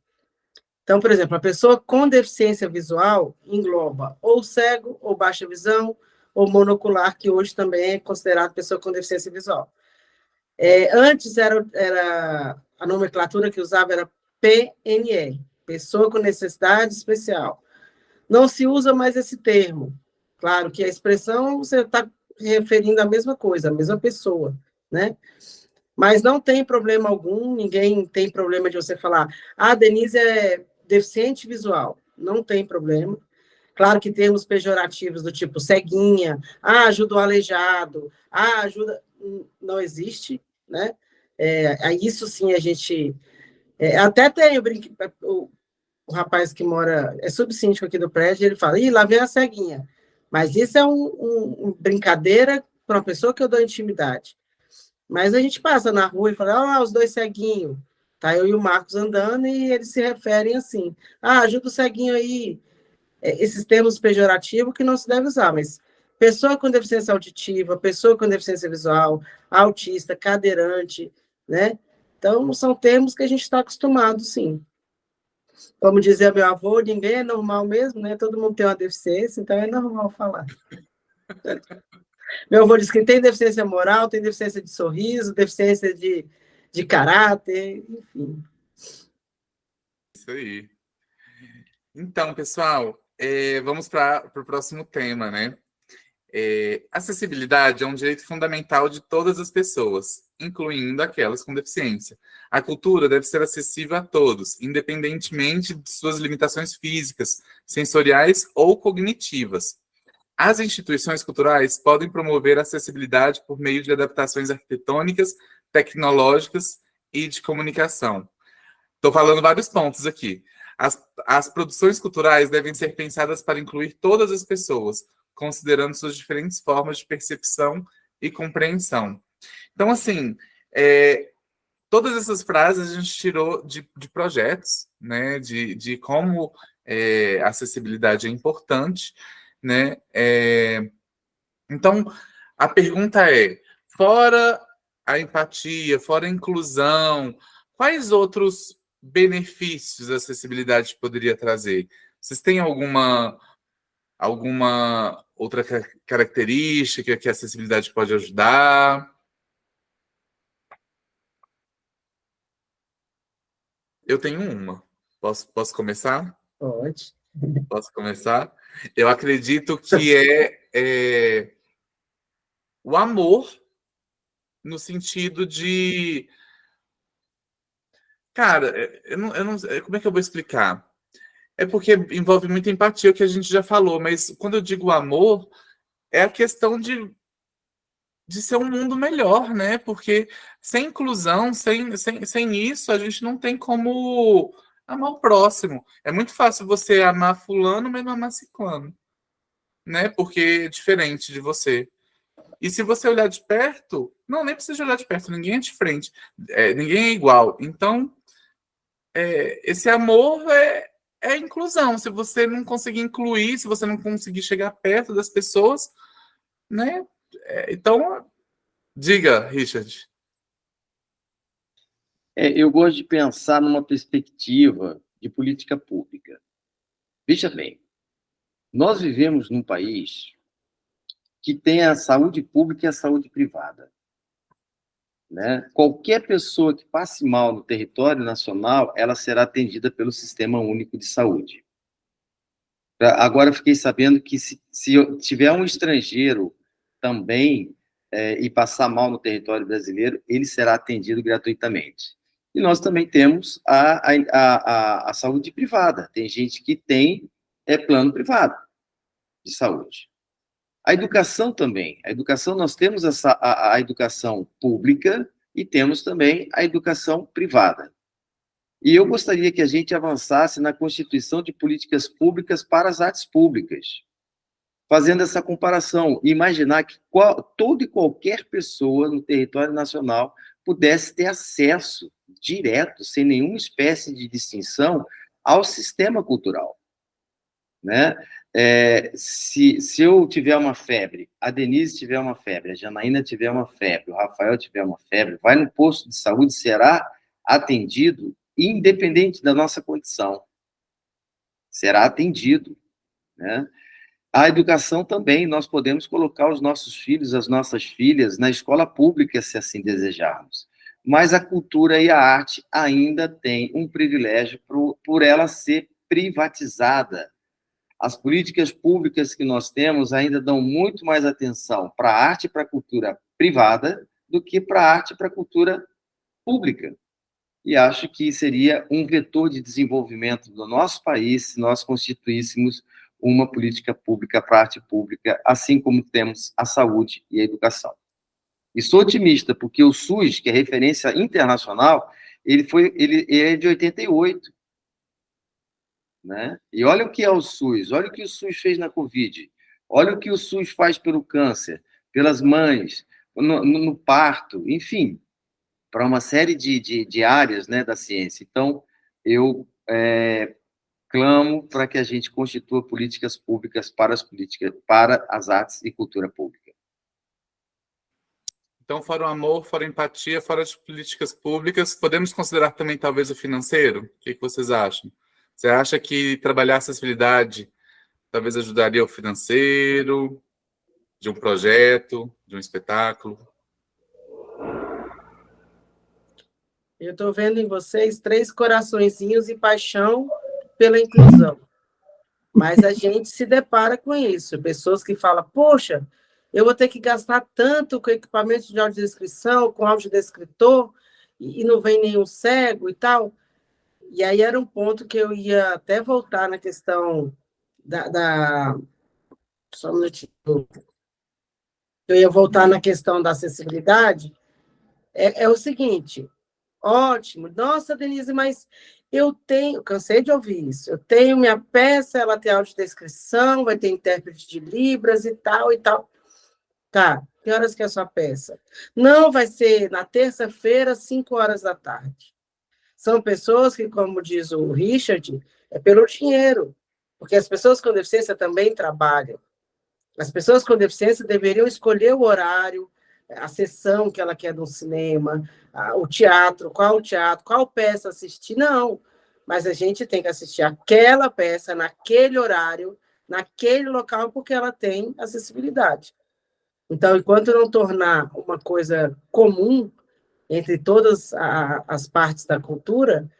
Então, por exemplo, a pessoa com deficiência visual engloba ou cego, ou baixa visão, ou monocular, que hoje também é considerado pessoa com deficiência visual. Antes a nomenclatura que usava era PNE, pessoa com necessidade especial. Não se usa mais esse termo. Claro que a expressão você está referindo à mesma coisa, à mesma pessoa, né? Mas não tem problema algum, ninguém tem problema de você falar, Denise é deficiente visual. Não tem problema. Claro que termos pejorativos do tipo ceguinha, ajuda o aleijado, ajuda... Não existe, né? Isso sim a gente... até tem o rapaz que mora... É subsíndico aqui do prédio, ele fala, lá vem a ceguinha. Mas isso é brincadeira para uma pessoa que eu dou intimidade. Mas a gente passa na rua e fala, os dois ceguinhos. Tá eu e o Marcos andando e eles se referem assim. Ajuda o ceguinho aí. Esses termos pejorativos que não se deve usar, mas pessoa com deficiência auditiva, pessoa com deficiência visual, autista, cadeirante, né? Então, são termos que a gente está acostumado, sim. Como dizia meu avô, ninguém é normal mesmo, né? Todo mundo tem uma deficiência, então é normal falar. Meu avô disse que tem deficiência moral, tem deficiência de sorriso, deficiência de caráter, enfim. Isso aí. Então, pessoal, vamos para o próximo tema, né? Acessibilidade é um direito fundamental de todas as pessoas, incluindo aquelas com deficiência. A cultura deve ser acessível a todos, independentemente de suas limitações físicas, sensoriais ou cognitivas. As instituições culturais podem promover a acessibilidade por meio de adaptações arquitetônicas, tecnológicas e de comunicação. Estou falando vários pontos aqui. As produções culturais devem ser pensadas para incluir todas as pessoas, considerando suas diferentes formas de percepção e compreensão. Então, assim, todas essas frases a gente tirou de projetos, né, de como a acessibilidade é importante, né? Então, a pergunta é, fora a empatia, fora a inclusão, quais outros benefícios a acessibilidade poderia trazer? Vocês têm alguma outra característica que a acessibilidade pode ajudar? Eu tenho uma. Posso começar? Pode. Posso começar? Eu acredito que é o amor no sentido de... Cara, eu não, como é que eu vou explicar? É porque envolve muita empatia, o que a gente já falou, mas quando eu digo amor, é a questão de ser um mundo melhor, né? Porque sem inclusão, sem isso, a gente não tem como amar o próximo. É muito fácil você amar fulano, mas não amar ciclano, né? Porque é diferente de você. E se você olhar de perto, não, nem precisa olhar de perto, ninguém é de frente, ninguém é igual. Então, esse amor é a inclusão. Se você não conseguir incluir, se você não conseguir chegar perto das pessoas, né? Então, diga, Richard. Eu gosto de pensar numa perspectiva de política pública. Veja bem, nós vivemos num país que tem a saúde pública e a saúde privada. Né? Qualquer pessoa que passe mal no território nacional, ela será atendida pelo Sistema Único de Saúde. Agora, eu fiquei sabendo que se tiver um estrangeiro também e passar mal no território brasileiro, ele será atendido gratuitamente. E nós também temos a saúde privada. Tem gente que tem plano privado de saúde. A educação também. A educação, nós temos a educação pública e temos também a educação privada. E eu gostaria que a gente avançasse na constituição de políticas públicas para as artes públicas, fazendo essa comparação, imaginar que toda e qualquer pessoa no território nacional pudesse ter acesso direto, sem nenhuma espécie de distinção, ao sistema cultural. Né? Se eu tiver uma febre, a Denise tiver uma febre, a Janaína tiver uma febre, o Rafael tiver uma febre, vai no posto de saúde, será atendido, independente da nossa condição. Será atendido. Né? A educação também, nós podemos colocar os nossos filhos, as nossas filhas, na escola pública, se assim desejarmos. Mas a cultura e a arte ainda têm um privilégio por ela ser privatizada. As políticas públicas que nós temos ainda dão muito mais atenção para a arte e para a cultura privada do que para a arte e para a cultura pública. E acho que seria um vetor de desenvolvimento do nosso país se nós constituíssemos uma política pública para a arte pública, assim como temos a saúde e a educação. E sou otimista, porque o SUS, que é referência internacional, ele é de 88. Né? E olha o que é o SUS, olha o que o SUS fez na Covid. Olha o que o SUS faz pelo câncer, pelas mães, no parto, enfim, para uma série de áreas, né, da ciência. Então, eu clamo para que a gente constitua políticas públicas para as artes e cultura pública. Então, fora o amor, fora a empatia, fora as políticas públicas, podemos considerar também talvez o financeiro? O que vocês acham? Você acha que trabalhar a acessibilidade talvez ajudaria o financeiro de um projeto, de um espetáculo? Eu estou vendo em vocês 3 coraçõezinhos e paixão pela inclusão. Mas a gente se depara com isso. Pessoas que falam, poxa, eu vou ter que gastar tanto com equipamento de audiodescrição, com audiodescritor, e não vem nenhum cego e tal. E aí era um ponto que eu ia até voltar na questão só um minutinho. Eu ia voltar na questão da acessibilidade. É o seguinte, ótimo. Nossa, Denise, mas eu cansei de ouvir isso. Eu tenho minha peça, ela tem audiodescrição, vai ter intérprete de Libras e tal e tal. Tá, que horas que é a sua peça? Não, vai ser na terça-feira, 5 horas da tarde. São pessoas que, como diz o Richard, é pelo dinheiro, porque as pessoas com deficiência também trabalham. As pessoas com deficiência deveriam escolher o horário, a sessão que ela quer no cinema, o teatro, qual peça assistir. Não, mas a gente tem que assistir aquela peça naquele horário, naquele local, porque ela tem acessibilidade. Então, enquanto não tornar uma coisa comum entre todas as partes da cultura,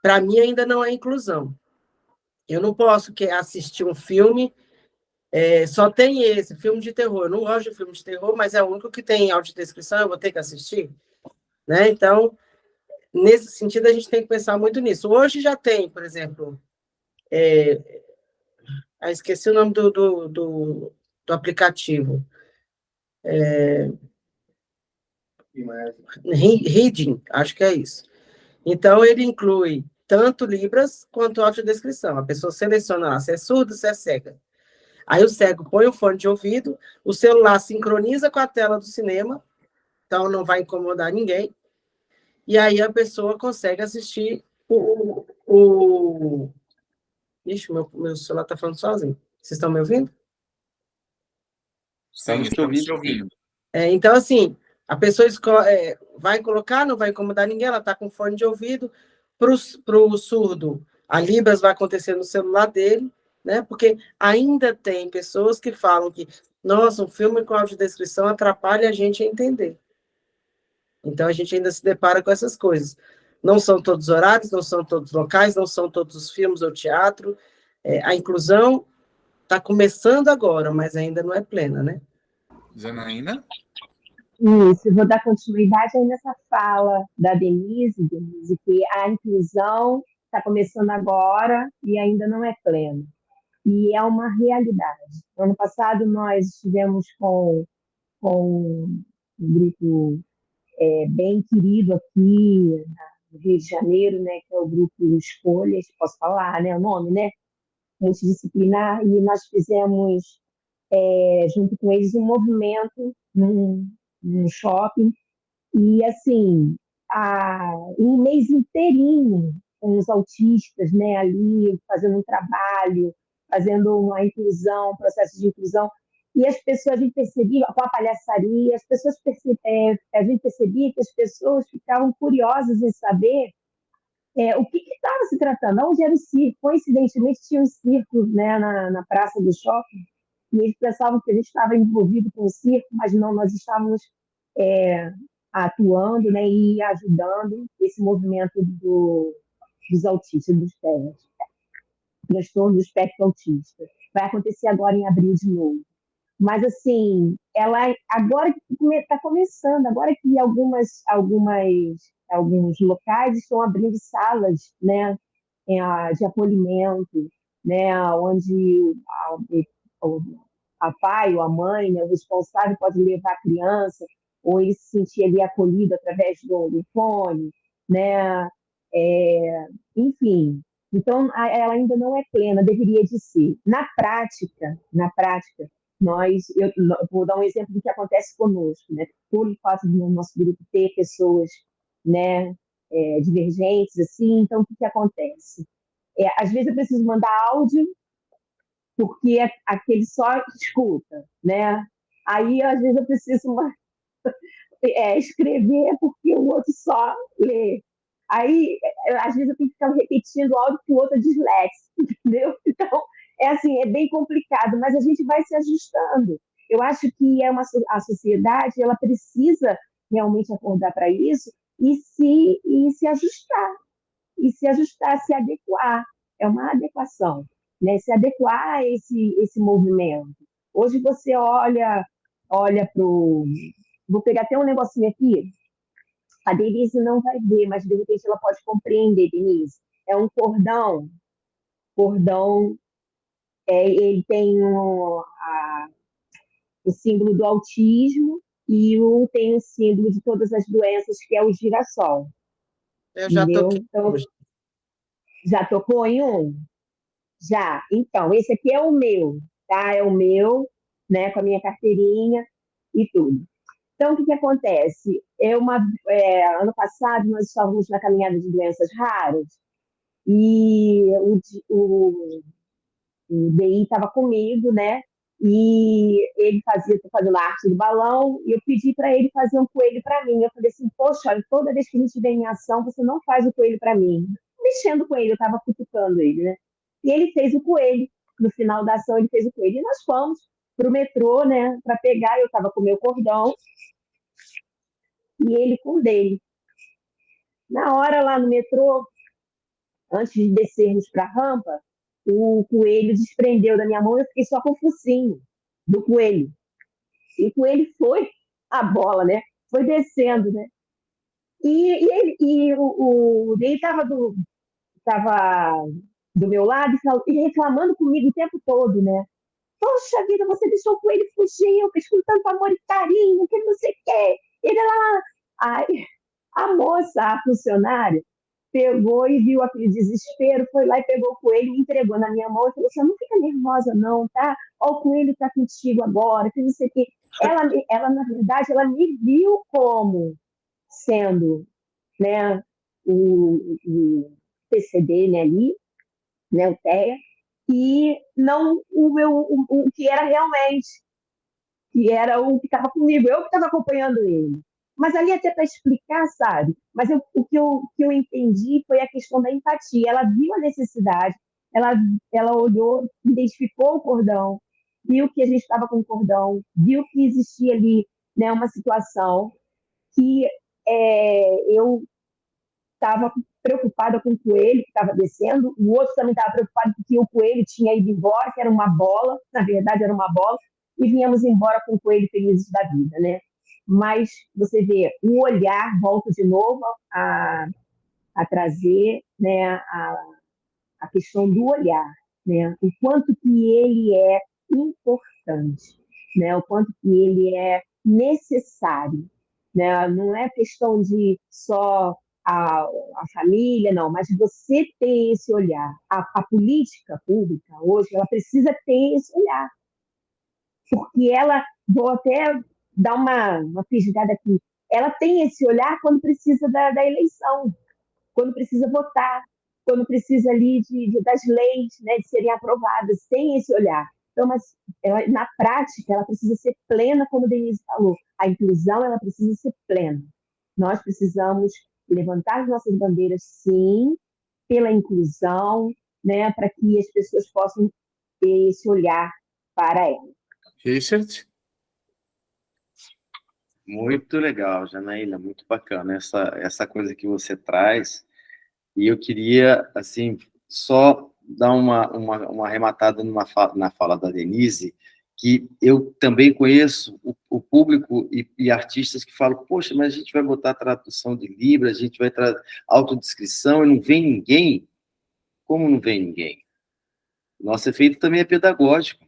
para mim ainda não é inclusão. Eu não posso assistir um filme, só tem esse, filme de terror. Eu não gosto de filme de terror, mas é o único que tem audiodescrição, eu vou ter que assistir. Né? Então, nesse sentido, a gente tem que pensar muito nisso. Hoje já tem, por exemplo, esqueci o nome do aplicativo. Reading, acho que é isso. Então, ele inclui tanto Libras quanto audiodescrição. A pessoa seleciona lá se é surdo, se é cega. Aí o cego põe o fone de ouvido, o celular sincroniza com a tela do cinema, então não vai incomodar ninguém, e aí a pessoa consegue assistir Ixi, meu celular está falando sozinho. Vocês estão me ouvindo? Sim, estamos te ouvindo. Então, assim, a pessoa vai colocar, não vai incomodar ninguém, ela está com fone de ouvido. Para o surdo, a Libras vai acontecer no celular dele, né? Porque ainda tem pessoas que falam que, nossa, um filme com audiodescrição atrapalha a gente a entender. Então, a gente ainda se depara com essas coisas. Não são todos os horários, não são todos os locais, não são todos os filmes ou teatro. A inclusão está começando agora, mas ainda não é plena, né? Janaína? Isso, vou dar continuidade aí nessa fala da Denise, que a inclusão está começando agora e ainda não é plena. E é uma realidade. Ano passado, nós estivemos com um grupo bem querido aqui no Rio de Janeiro, né, que é o grupo Escolhas, posso falar, né, o nome, né? Multidisciplinar, e nós fizemos, junto com eles, um movimento num shopping, e assim, um mês inteirinho com os autistas, né, ali fazendo um trabalho, fazendo uma inclusão, um processo de inclusão, e as pessoas, a gente percebia, com a palhaçaria, a gente percebia que as pessoas ficavam curiosas em saber o que estava se tratando, onde era o circo. Coincidentemente, tinha um circo, né, na praça do shopping, e eles pensavam que a gente estava envolvido com o circo, mas não, nós estávamos atuando, né, e ajudando esse movimento dos autistas, dos TEAs, transtorno do espectro autista. Vai acontecer agora em abril de novo. Mas, assim, ela agora que está começando, agora que alguns locais estão abrindo salas, né, de acolhimento, né, onde a pai ou a mãe, né, o responsável pode levar a criança, ou ele se sentir ali acolhido através do fone, né, enfim. Então, ela ainda não é plena, deveria de ser. Na prática, eu vou dar um exemplo do que acontece conosco, né? Por fato do nosso grupo ter pessoas, né, divergentes, assim, então o que acontece? Às vezes eu preciso mandar áudio porque aquele só escuta, né? Aí, às vezes, eu preciso escrever porque o outro só lê. Aí, às vezes, eu tenho que ficar repetindo o áudio porque o outro é disléxico, entendeu? Então, assim, é bem complicado, mas a gente vai se ajustando. Eu acho que a sociedade ela precisa realmente acordar para isso e se ajustar, se adequar. É uma adequação, né? Se adequar a esse movimento. Hoje você olha para o. Vou pegar até um negocinho aqui. A Denise não vai ver, mas de repente ela pode compreender, Denise. É um cordão, ele tem o símbolo do autismo e tem o símbolo de todas as doenças, que é o girassol. Eu já toquei. Então, já tocou em um? Já. Então, esse aqui é o meu, tá? É o meu, né? Com a minha carteirinha e tudo. Então, o que acontece? Ano passado, nós estávamos na caminhada de doenças raras e o DI estava comigo, né? E ele tô fazendo a arte do balão, e eu pedi para ele fazer um coelho para mim. Eu falei assim, poxa, olha, toda vez que a gente vem em ação, você não faz o coelho para mim. Mexendo com ele, eu estava cutucando ele, né? E ele fez o coelho. No final da ação, ele fez o coelho. E nós fomos para o metrô, né? Para pegar, eu estava com o meu cordão e ele com o dele. Na hora lá no metrô, antes de descermos para a rampa, o coelho desprendeu da minha mão e eu fiquei só com o focinho do coelho. E o coelho foi a bola, né? Foi descendo, né? E o Ney estava do meu lado e reclamando comigo o tempo todo, né? Poxa vida, você deixou o coelho fugir, eu fiz com tanto amor e carinho, que não sei o quê. Ele lá. Aí, a moça, a funcionária, pegou e viu aquele desespero, foi lá e pegou o coelho, me entregou na minha mão e falou assim, não fica nervosa não, tá? Ó, o coelho está contigo agora, que não sei o quê. Ela, na verdade, ela me viu como sendo, né, o PCD, né, ali, né, o TEA, e não o que era realmente, que era o que estava comigo, eu que estava acompanhando ele. Mas ali até para explicar, sabe? Mas o que eu entendi foi a questão da empatia. Ela viu a necessidade, ela olhou, identificou o cordão, viu que a gente estava com o cordão, viu que existia ali, né, uma situação que eu estava preocupada com o coelho que estava descendo, o outro também estava preocupado porque o coelho tinha ido embora, que era uma bola, na verdade era uma bola, e vínhamos embora com o coelho felizes da vida, né? Mas você vê, o olhar volta de novo a trazer, né, a questão do olhar, né? O quanto que ele é importante, né? O quanto que ele é necessário, né? Não é questão de só a família, não, mas você ter esse olhar. A política pública hoje, ela precisa ter esse olhar, porque vou até dar uma fisgada aqui, ela tem esse olhar quando precisa da eleição, quando precisa votar, quando precisa ali das leis, né, de serem aprovadas, tem esse olhar. Então, mas na prática, ela precisa ser plena, como a Denise falou. A inclusão, ela precisa ser plena. Nós precisamos levantar as nossas bandeiras, sim, pela inclusão, né, para que as pessoas possam ter esse olhar para ela. Richard? Muito legal, Janaína, muito bacana essa coisa que você traz. E eu queria, assim, só dar uma arrematada na fala da Denise, que eu também conheço o público e artistas que falam, poxa, mas a gente vai botar tradução de Libras, a gente vai trazer autodescrição e não vem ninguém. Como não vem ninguém? Nosso efeito também é pedagógico.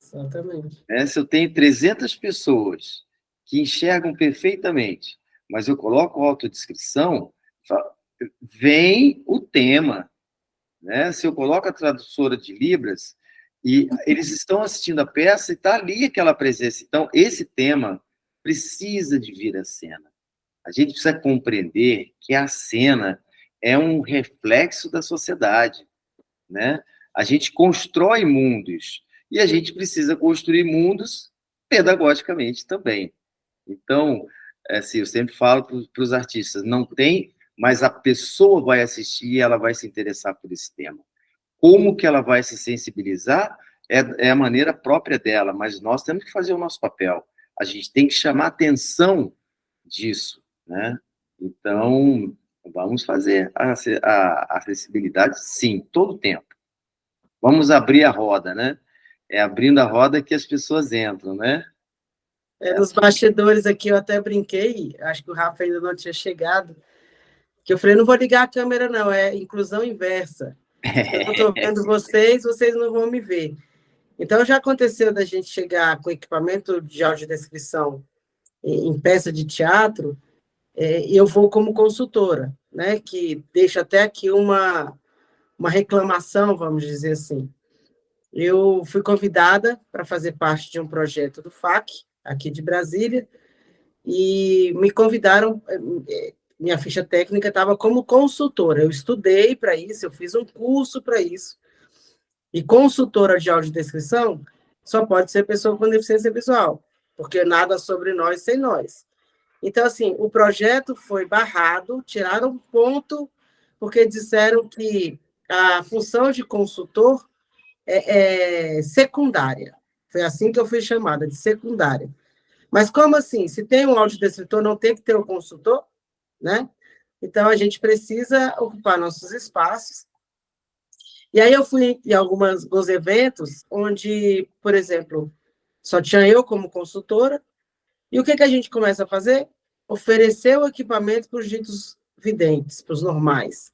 Exatamente. Se eu tenho 300 pessoas que enxergam perfeitamente, mas eu coloco autodescrição, vem o tema. Né? Se eu coloco a tradutora de Libras, E eles estão assistindo a peça e está ali aquela presença. Então, esse tema precisa de vir à cena. A gente precisa compreender que a cena é um reflexo da sociedade, né? A gente constrói mundos e a gente precisa construir mundos pedagogicamente também. Então, assim, eu sempre falo para os artistas, não tem, mas a pessoa vai assistir e ela vai se interessar por esse tema. Como que ela vai se sensibilizar é a maneira própria dela, mas nós temos que fazer o nosso papel. A gente tem que chamar a atenção disso, né? Então, vamos fazer a acessibilidade, sim, todo o tempo. Vamos abrir a roda, né? É abrindo a roda que as pessoas entram, né? Nos bastidores aqui eu até brinquei, acho que o Rafa ainda não tinha chegado, que eu falei, não vou ligar a câmera não, é inclusão inversa. Eu estou vendo vocês, vocês não vão me ver. Então, já aconteceu da gente chegar com equipamento de audiodescrição em peça de teatro, e eu vou como consultora, né, que deixa até aqui uma reclamação, vamos dizer assim. Eu fui convidada para fazer parte de um projeto do FAC, aqui de Brasília, e me convidaram, minha ficha técnica estava como consultora, eu estudei para isso, eu fiz um curso para isso, e consultora de audiodescrição só pode ser pessoa com deficiência visual, porque nada sobre nós sem nós. Então, assim, o projeto foi barrado, tiraram um ponto, porque disseram que a função de consultor é secundária. Foi assim que eu fui chamada, de secundária. Mas como assim? Se tem um audiodescritor, não tem que ter o consultor, né? Então, a gente precisa ocupar nossos espaços. E aí eu fui em alguns eventos onde, por exemplo, só tinha eu como consultora, e o que a gente começa a fazer? Oferecer o equipamento para os ditos videntes, para os normais.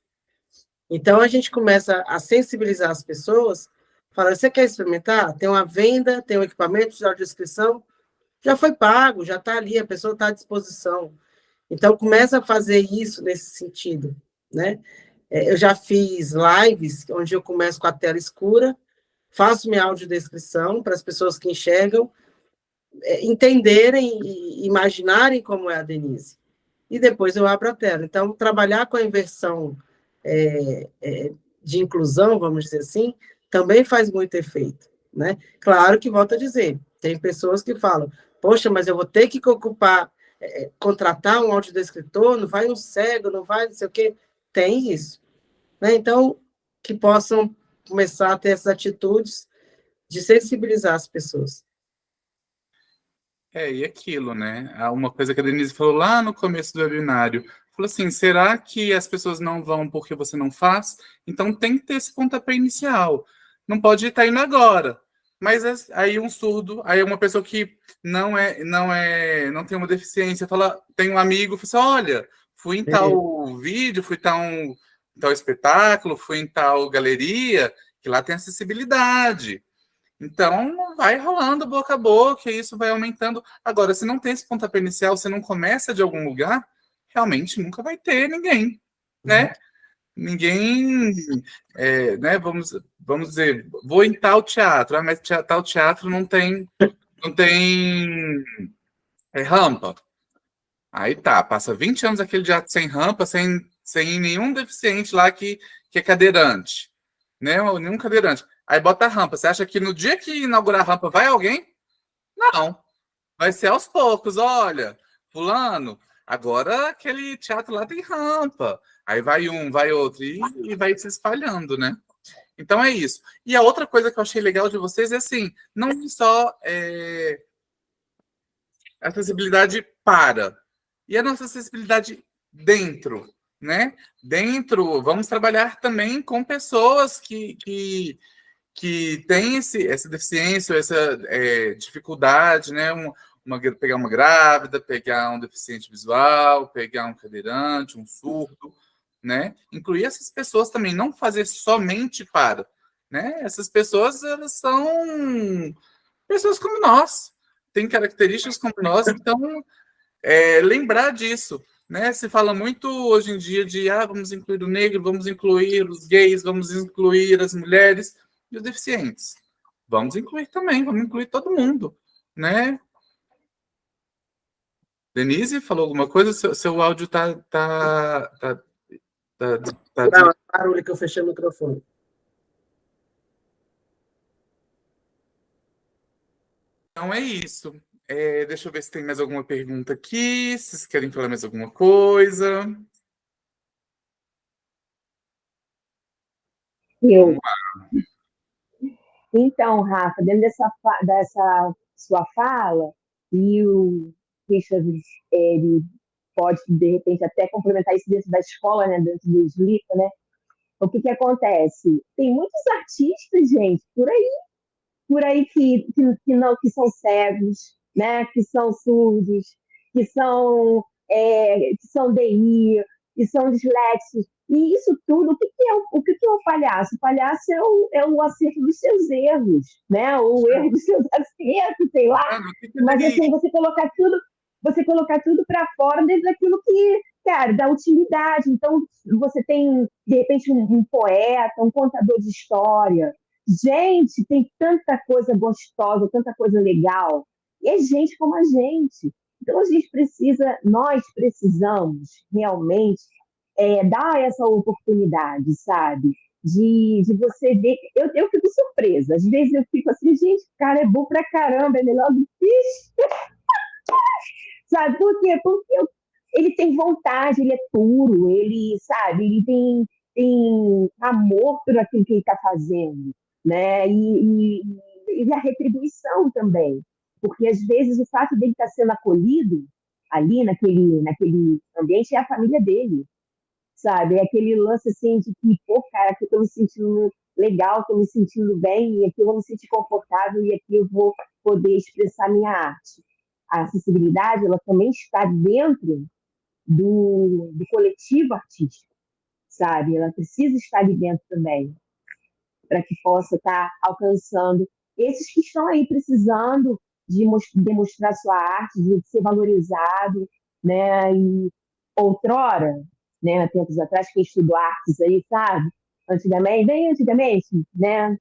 Então, a gente começa a sensibilizar as pessoas, fala, você quer experimentar? Tem uma venda, tem um equipamento de audiodescrição, já foi pago, já está ali, a pessoa está à disposição. Então, começa a fazer isso nesse sentido, né? Eu já fiz lives onde eu começo com a tela escura, faço minha audiodescrição para as pessoas que enxergam entenderem e imaginarem como é a Denise. E depois eu abro a tela. Então, trabalhar com a inversão de inclusão, vamos dizer assim, também faz muito efeito, né? Claro que, volto a dizer, tem pessoas que falam, poxa, mas eu vou ter que ocupar, contratar um audiodescritor, não vai um cego, não vai não sei o quê. Tem isso, né? Então, que possam começar a ter essas atitudes de sensibilizar as pessoas. E aquilo, né? Uma coisa que a Denise falou lá no começo do webinário, falou assim, será que as pessoas não vão porque você não faz? Então tem que ter esse pontapé inicial. Não pode estar indo agora. Mas aí um surdo, aí uma pessoa que não tem uma deficiência, fala, tem um amigo, fala assim, olha, fui em tal vídeo, fui em tal espetáculo, fui em tal galeria, que lá tem acessibilidade. Então, vai rolando boca a boca, e isso vai aumentando. Agora, se não tem esse pontapé inicial, se não começa de algum lugar, realmente nunca vai ter ninguém, né? Ninguém, né? Vamos dizer, vou em tal teatro, mas tal teatro não tem rampa. Aí tá, passa 20 anos aquele teatro sem rampa, sem nenhum deficiente lá que é cadeirante, né? Nenhum cadeirante. Aí bota a rampa. Você acha que no dia que inaugurar a rampa vai alguém? Não. Vai ser aos poucos. Olha, fulano, agora aquele teatro lá tem rampa. Aí vai um, vai outro, e vai se espalhando, né? Então é isso. E a outra coisa que eu achei legal de vocês é assim, não só acessibilidade para, e a nossa acessibilidade dentro, né? Dentro, vamos trabalhar também com pessoas que têm essa deficiência, essa dificuldade, né? Pegar uma grávida, pegar um deficiente visual, pegar um cadeirante, um surdo, né? Incluir essas pessoas também, não fazer somente para, né? Essas pessoas, elas são pessoas como nós, têm características como nós, então lembrar disso, né? Se fala muito hoje em dia de vamos incluir o negro, vamos incluir os gays, vamos incluir as mulheres e os deficientes. vamos incluir também, vamos incluir todo mundo, né? Denise, falou alguma coisa? Seu áudio tá Barulho que eu fechei o microfone. Então é isso. Deixa eu ver se tem mais alguma pergunta aqui. Se vocês querem falar mais alguma coisa. Eu. Então, Rafa, dentro dessa sua fala, e o Richard, ele pode, de repente, até complementar isso dentro da escola, né, dentro do Slipa, né? O que acontece? Tem muitos artistas, gente, por aí que são cegos, né? Que são surdos, que são, que são DI, que são disléxicos. E isso tudo, o que é o palhaço? O palhaço é o acerto dos seus erros, né? O erro dos seus acertos, sei lá. Mas assim, você colocar tudo para fora dentro daquilo que, cara, dá utilidade. Então, você tem, de repente, um poeta, um contador de história. Gente, tem tanta coisa gostosa, tanta coisa legal. E é gente como a gente. Então, nós precisamos realmente dar essa oportunidade, sabe? De você ver. Eu fico surpresa. Às vezes eu fico assim, gente, o cara é bom pra caramba, é melhor do que isso. Sabe por quê? Porque ele tem vontade, ele é puro, ele, sabe, ele tem amor por aquilo que ele está fazendo, né? E a retribuição também. Porque, às vezes, o fato dele estar sendo acolhido ali naquele ambiente é a família dele, sabe? É aquele lance assim de que, pô, cara, aqui eu estou me sentindo legal, estou me sentindo bem, e aqui eu vou me sentir confortável, e aqui eu vou poder expressar minha arte. A acessibilidade, ela também está dentro do coletivo artístico, sabe? Ela precisa estar ali dentro também, para que possa estar alcançando esses que estão aí precisando de demonstrar sua arte, de ser valorizado, né? E outrora, né, há tempos atrás, quem estudou artes aí, sabe? Bem antigamente, né?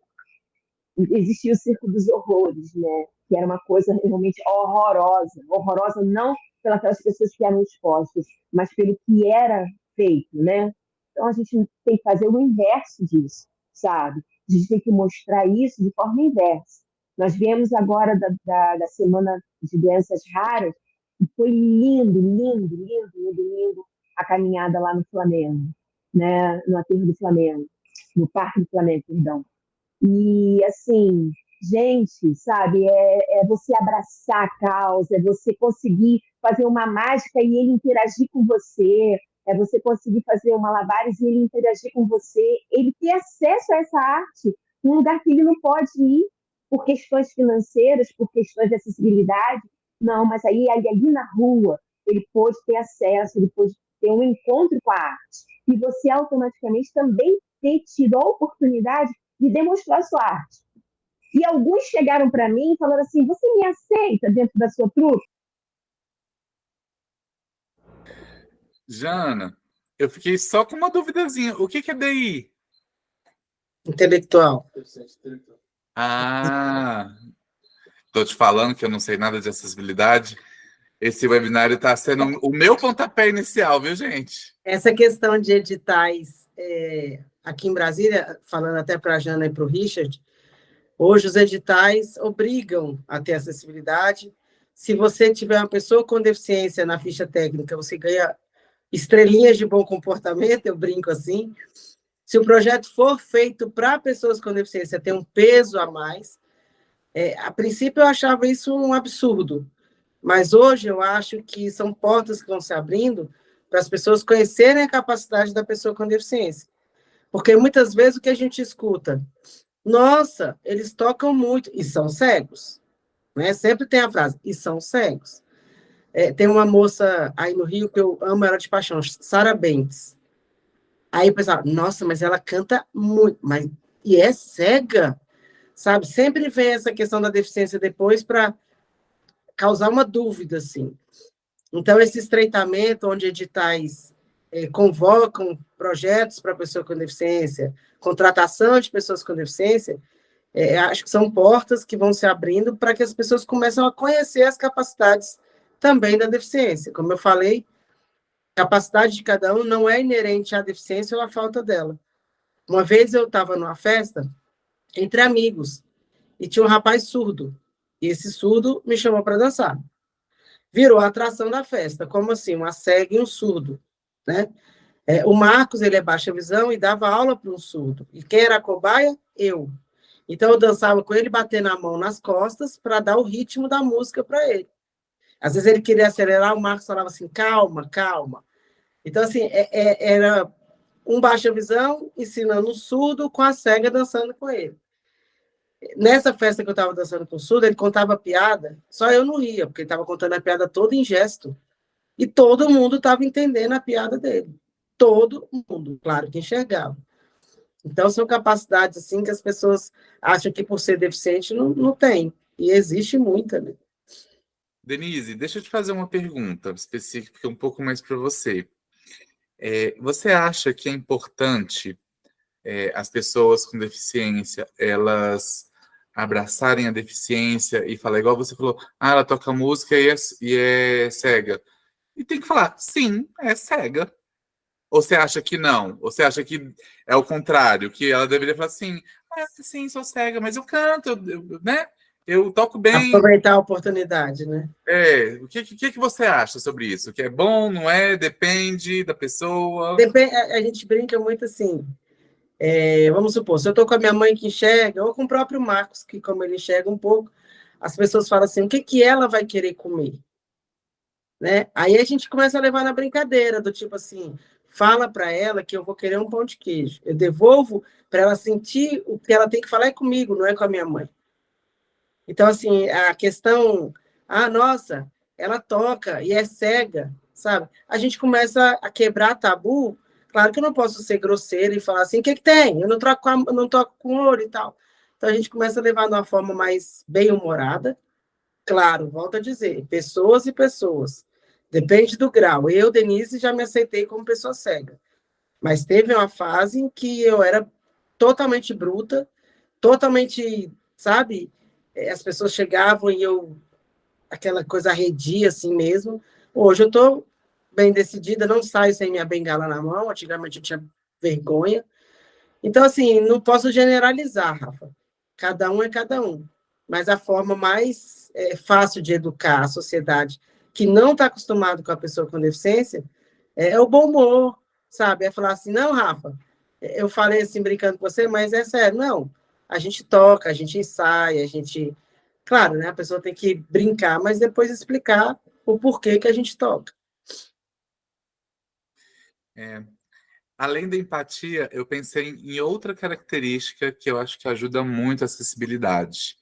Existia o Circo dos Horrores, né? Que era uma coisa realmente horrorosa. Horrorosa não pelas pessoas que eram expostas, mas pelo que era feito, né? Então, a gente tem que fazer o inverso disso, sabe? A gente tem que mostrar isso de forma inversa. Nós viemos agora da Semana de Doenças Raras e foi lindo, lindo, lindo, lindo, lindo a caminhada lá no Flamengo, né? No aterro do Flamengo, no Parque do Flamengo, perdão. E, assim, gente, sabe, é você abraçar a causa, é você conseguir fazer uma mágica e ele interagir com você, é você conseguir fazer um malabares e ele interagir com você, ele ter acesso a essa arte num lugar que ele não pode ir por questões financeiras, por questões de acessibilidade. Não, mas aí ali na rua, ele pôde ter acesso, ele pôde ter um encontro com a arte. E você automaticamente também ter tido a oportunidade de demonstrar sua arte. E alguns chegaram para mim e falaram assim, você me aceita dentro da sua trupe? Jana, eu fiquei só com uma duvidazinha. O que é DI? Intelectual. Ah, tô te falando que eu não sei nada de acessibilidade. Esse webinário está sendo o meu pontapé inicial, viu, gente? Essa questão de editais aqui em Brasília, falando até para a Jana e para o Richard, hoje os editais obrigam a ter acessibilidade. Se você tiver uma pessoa com deficiência na ficha técnica, você ganha estrelinhas de bom comportamento, eu brinco assim. Se o projeto for feito para pessoas com deficiência, tem um peso a mais. A princípio, eu achava isso um absurdo, mas hoje eu acho que são portas que vão se abrindo para as pessoas conhecerem a capacidade da pessoa com deficiência. Porque muitas vezes o que a gente escuta, nossa, eles tocam muito, e são cegos. Né? Sempre tem a frase, e são cegos. Tem uma moça aí no Rio que eu amo ela de paixão, Sara Bentes. Aí o pessoal, nossa, mas ela canta muito, e é cega, sabe? Sempre vem essa questão da deficiência depois para causar uma dúvida, assim. Então, esse estreitamento, onde editais convocam projetos para pessoa com deficiência, contratação de pessoas com deficiência, acho que são portas que vão se abrindo para que as pessoas comecem a conhecer as capacidades também da deficiência. Como eu falei, a capacidade de cada um não é inerente à deficiência ou à falta dela. Uma vez eu estava numa festa entre amigos e tinha um rapaz surdo. E esse surdo me chamou para dançar. Virou a atração da festa, como assim? Uma cega e um surdo, né? O Marcos, ele é baixa visão e dava aula para um surdo. E quem era a cobaia? Eu. Então, eu dançava com ele, batendo a mão nas costas para dar o ritmo da música para ele. Às vezes ele queria acelerar, o Marcos falava assim, calma, calma. Então, assim, era um baixa visão ensinando o surdo com a cega dançando com ele. Nessa festa que eu estava dançando com o surdo, ele contava piada, só eu não ria, porque ele estava contando a piada toda em gesto. E todo mundo estava entendendo a piada dele. Todo mundo, claro que enxergava. Então, são capacidades assim que as pessoas acham que por ser deficiente não tem. E existe muita, né? Denise, deixa eu te fazer uma pergunta específica um pouco mais para você. Você acha que é importante as pessoas com deficiência, elas abraçarem a deficiência e falar, igual você falou, ela toca música e é cega. E tem que falar, sim, é cega. Ou você acha que não? Ou você acha que é o contrário, que ela deveria falar assim, sim, sou cega, mas eu canto, né? Eu toco bem. Aproveitar a oportunidade, né? O que você acha sobre isso? Que é bom, não é? Depende da pessoa? A gente brinca muito assim, vamos supor, se eu estou com a minha mãe que enxerga, ou com o próprio Marcos, que como ele enxerga um pouco, as pessoas falam assim, o que ela vai querer comer? Né? Aí a gente começa a levar na brincadeira, do tipo assim, fala para ela que eu vou querer um pão de queijo. Eu devolvo para ela sentir o que ela tem que falar é comigo, não é com a minha mãe. Então, assim, a questão, nossa, ela toca e é cega, sabe? A gente começa a quebrar tabu. Claro que eu não posso ser grosseira e falar assim, o que tem? Eu não toco com ouro e tal. Então, a gente começa a levar de uma forma mais bem-humorada. Claro, volto a dizer, pessoas e pessoas. Depende do grau. Eu, Denise, já me aceitei como pessoa cega. Mas teve uma fase em que eu era totalmente bruta, totalmente, sabe? As pessoas chegavam e aquela coisa arredia assim mesmo. Hoje eu estou bem decidida, não saio sem minha bengala na mão. Antigamente eu tinha vergonha. Então, assim, não posso generalizar, Rafa. Cada um é cada um. Mas a forma mais fácil de educar a sociedade que não está acostumado com a pessoa com deficiência é o bom humor, sabe? É falar assim, não, Rafa, eu falei assim brincando com você, mas é sério, não. A gente toca, a gente ensaia, a gente... Claro, né? A pessoa tem que brincar, mas depois explicar o porquê que a gente toca. Além da empatia, eu pensei em outra característica que eu acho que ajuda muito a acessibilidade,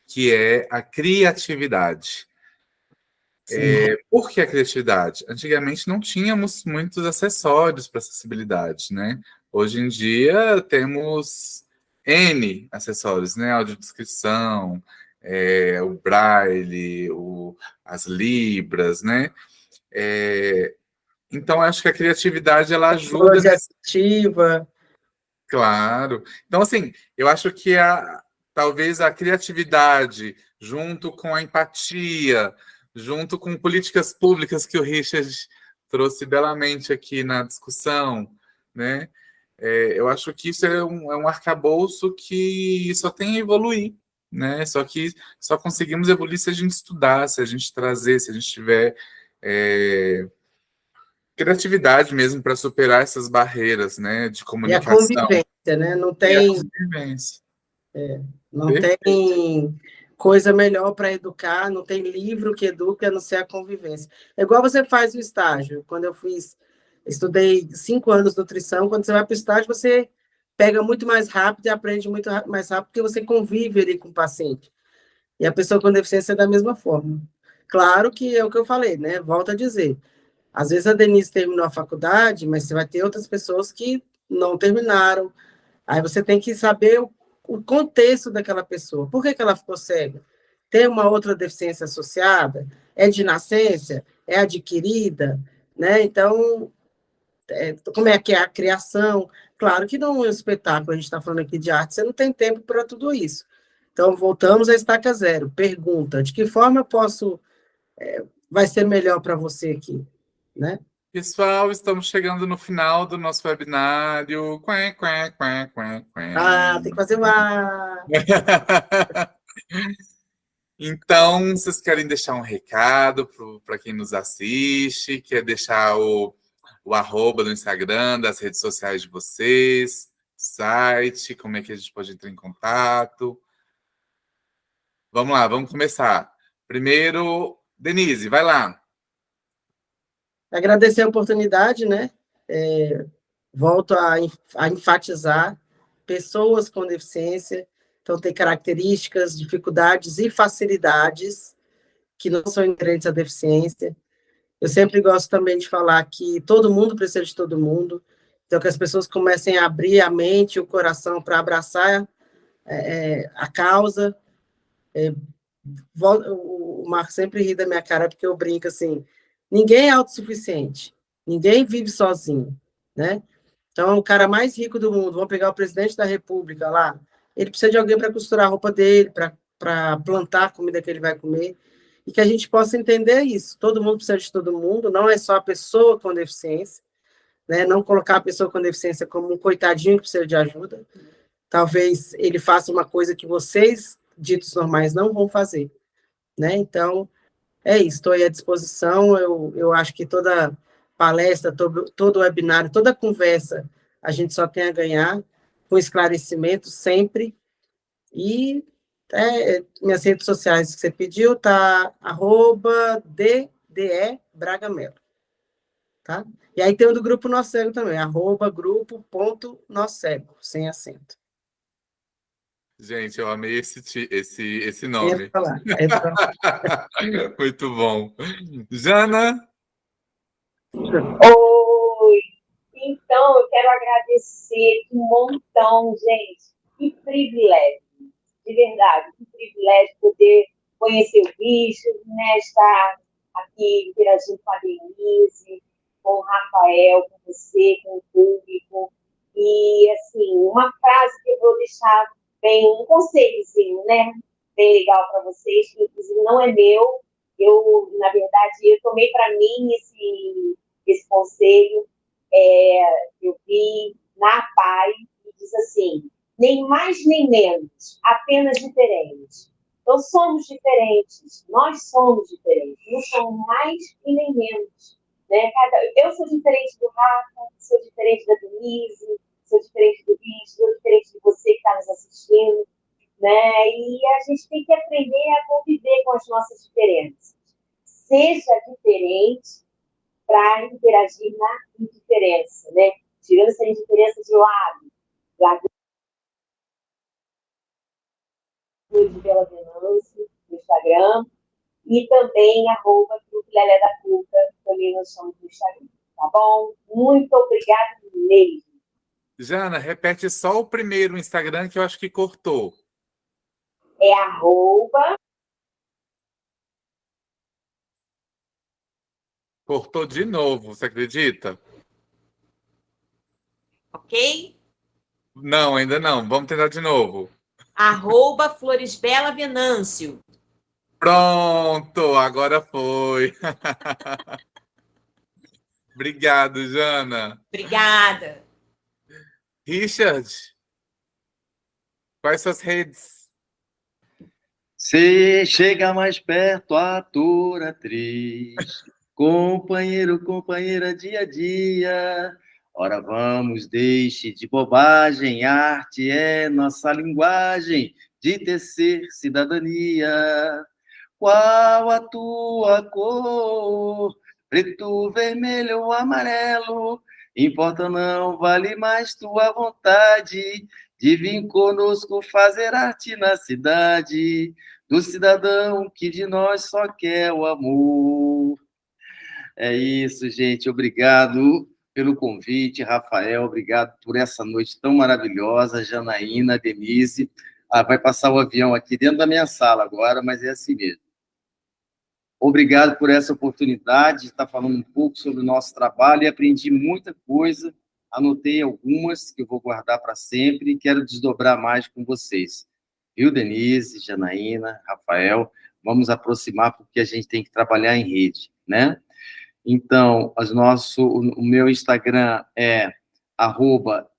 que é a criatividade. Por que a criatividade? Antigamente não tínhamos muitos acessórios para acessibilidade, né? Hoje em dia temos N acessórios, né? Audiodescrição, o Braille, as Libras, né? Então, acho que a criatividade, ela ajuda... Assistiva. Claro. Então, assim, eu acho que talvez a criatividade, junto com a empatia, junto com políticas públicas que o Richard trouxe belamente aqui na discussão, né? Eu acho que isso é um arcabouço que só tem a evoluir, né? Só que só conseguimos evoluir se a gente estudar, se a gente trazer, se a gente tiver criatividade mesmo para superar essas barreiras, né, de E a comunicação. convivência, né? Não tem coisa melhor para educar, não tem livro que eduque a não ser a convivência. É igual você faz o estágio. Quando eu estudei 5 anos de nutrição, quando você vai para o estágio, você pega muito mais rápido e aprende muito mais rápido, porque você convive ali com o paciente. E a pessoa com deficiência é da mesma forma. Claro que é o que eu falei, né? Volto a dizer. Às vezes a Denise terminou a faculdade, mas você vai ter outras pessoas que não terminaram. Aí você tem que saber o contexto daquela pessoa. Por que ela ficou cega? Tem uma outra deficiência associada? É de nascença? É adquirida? Né? Então, como é que é a criação? Claro que não é um espetáculo, a gente está falando aqui de arte, você não tem tempo para tudo isso. Então, voltamos à estaca zero. Pergunta, de que forma eu posso... vai ser melhor para você aqui, né? Pessoal, estamos chegando no final do nosso webinário. Quém, quém, quém, quém, Ah, tem quém. que fazer uma... Então, vocês querem deixar um recado para quem nos assiste? Quer deixar o arroba do Instagram, das redes sociais de vocês, site, como é que a gente pode entrar em contato? Vamos lá, vamos começar. Primeiro, Denise, vai lá. Agradecer a oportunidade, né? Volto a enfatizar pessoas com deficiência, então tem características, dificuldades e facilidades que não são inerentes à deficiência. Eu sempre gosto também de falar que todo mundo precisa de todo mundo, então que as pessoas comecem a abrir a mente e o coração para abraçar a causa. O Marco sempre ri da minha cara porque eu brinco assim, ninguém é autossuficiente, ninguém vive sozinho, né? Então, o cara mais rico do mundo, vamos pegar o presidente da República lá, ele precisa de alguém para costurar a roupa dele, para plantar a comida que ele vai comer, e que a gente possa entender isso. Todo mundo precisa de todo mundo, não é só a pessoa com deficiência, né? Não colocar a pessoa com deficiência como um coitadinho que precisa de ajuda. Talvez ele faça uma coisa que vocês, ditos normais, não vão fazer, né? Então, é isso, estou aí à disposição. Eu acho que toda palestra, todo webinário, toda conversa, a gente só tem a ganhar, com esclarecimento sempre. E minhas redes sociais que você pediu, tá @DDE Braga Melo, tá? E aí tem o do Grupo Nosso Cego também, @grupo.nossego, sem acento. Gente, eu amei esse Entra nome. lá. Muito bom. Jana? Oi! Então, eu quero agradecer um montão, gente. Que privilégio, de verdade, que privilégio poder conhecer o bicho, né? Estar aqui interagindo com a Denise, com o Rafael, com você, com o público. E, assim, uma frase que eu vou deixar bem, um conselhozinho, né? Bem legal para vocês, que inclusive não é meu. Eu, na verdade, eu tomei para mim esse conselho. Eu vi na PAI e diz assim: nem mais nem menos, apenas diferentes. Então, somos diferentes, nós somos diferentes, não somos mais e nem menos. Né? Eu sou diferente do Rafa, sou diferente da Denise, sou diferente do Bicho, sou diferente de você que está nos assistindo. Né? E a gente tem que aprender a conviver com as nossas diferenças. Seja diferente para interagir na indiferença, né? Tirando essa indiferença de lado, de Bela Venâncio, no Instagram, e também @Grupo Lelé da Cuca, também nós somos no Instagram, tá bom? Muito obrigada mesmo. Jana, repete só o primeiro Instagram que eu acho que cortou. É Cortou de novo, você acredita? Ok? Não, ainda não. Vamos tentar de novo. @Floresbela Venâncio. Pronto, agora foi. Obrigado, Jana. Obrigada. Richard, quais suas redes? Se chega mais perto, ator, atriz, companheiro, companheira, dia a dia. Ora vamos, deixe de bobagem, arte é nossa linguagem de tecer cidadania. Qual a tua cor? Preto, vermelho ou amarelo? Importa não, vale mais tua vontade de vir conosco fazer arte na cidade, do cidadão que de nós só quer o amor. É isso, gente. Obrigado pelo convite, Rafael. Obrigado por essa noite tão maravilhosa. Janaína, Denise. Vai passar o avião aqui dentro da minha sala agora, mas é assim mesmo. Obrigado por essa oportunidade de estar falando um pouco sobre o nosso trabalho e aprendi muita coisa Anotei algumas que eu vou guardar para sempre e quero desdobrar mais com vocês. Viu, Denise, Janaína, Rafael? Vamos aproximar porque a gente tem que trabalhar em rede, né? Então, o meu Instagram é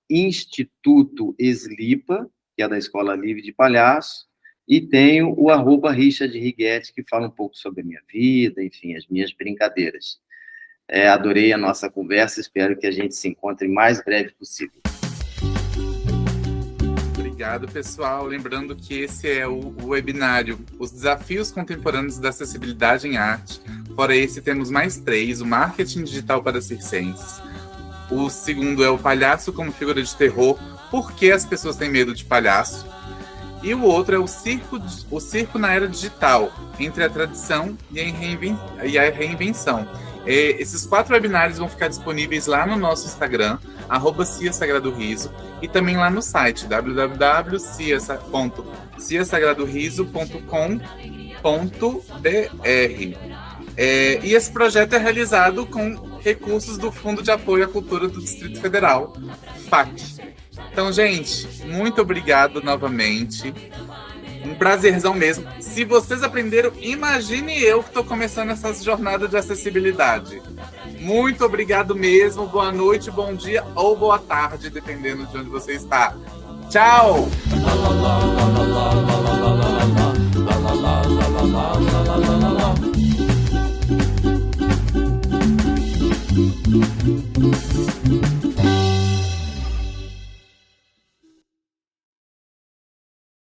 @Instituto Eslipa, que é da Escola Livre de Palhaço, e tenho o @Richard Righetti, que fala um pouco sobre a minha vida, enfim, as minhas brincadeiras. Adorei a nossa conversa, espero que a gente se encontre o mais breve possível. Obrigado, pessoal. Lembrando que esse é o webinário Os Desafios Contemporâneos da Acessibilidade em Arte. Fora esse, temos mais 3, o Marketing Digital para Circenses. O segundo é o Palhaço como Figura de Terror, Por que as pessoas têm medo de palhaço? E o outro é o Circo na Era Digital, entre a tradição e a reinvenção. Esses 4 webinários vão ficar disponíveis lá no nosso Instagram, @CiaSagradoRiso, e também lá no site www.ciasagradoRiso.com.br. E esse projeto é realizado com recursos do Fundo de Apoio à Cultura do Distrito Federal, FAC. Então, gente, muito obrigado novamente. Um prazerzão mesmo. Se vocês aprenderam, imagine eu que estou começando essa jornada de acessibilidade. Muito obrigado mesmo. Boa noite, bom dia ou boa tarde, dependendo de onde você está. Tchau!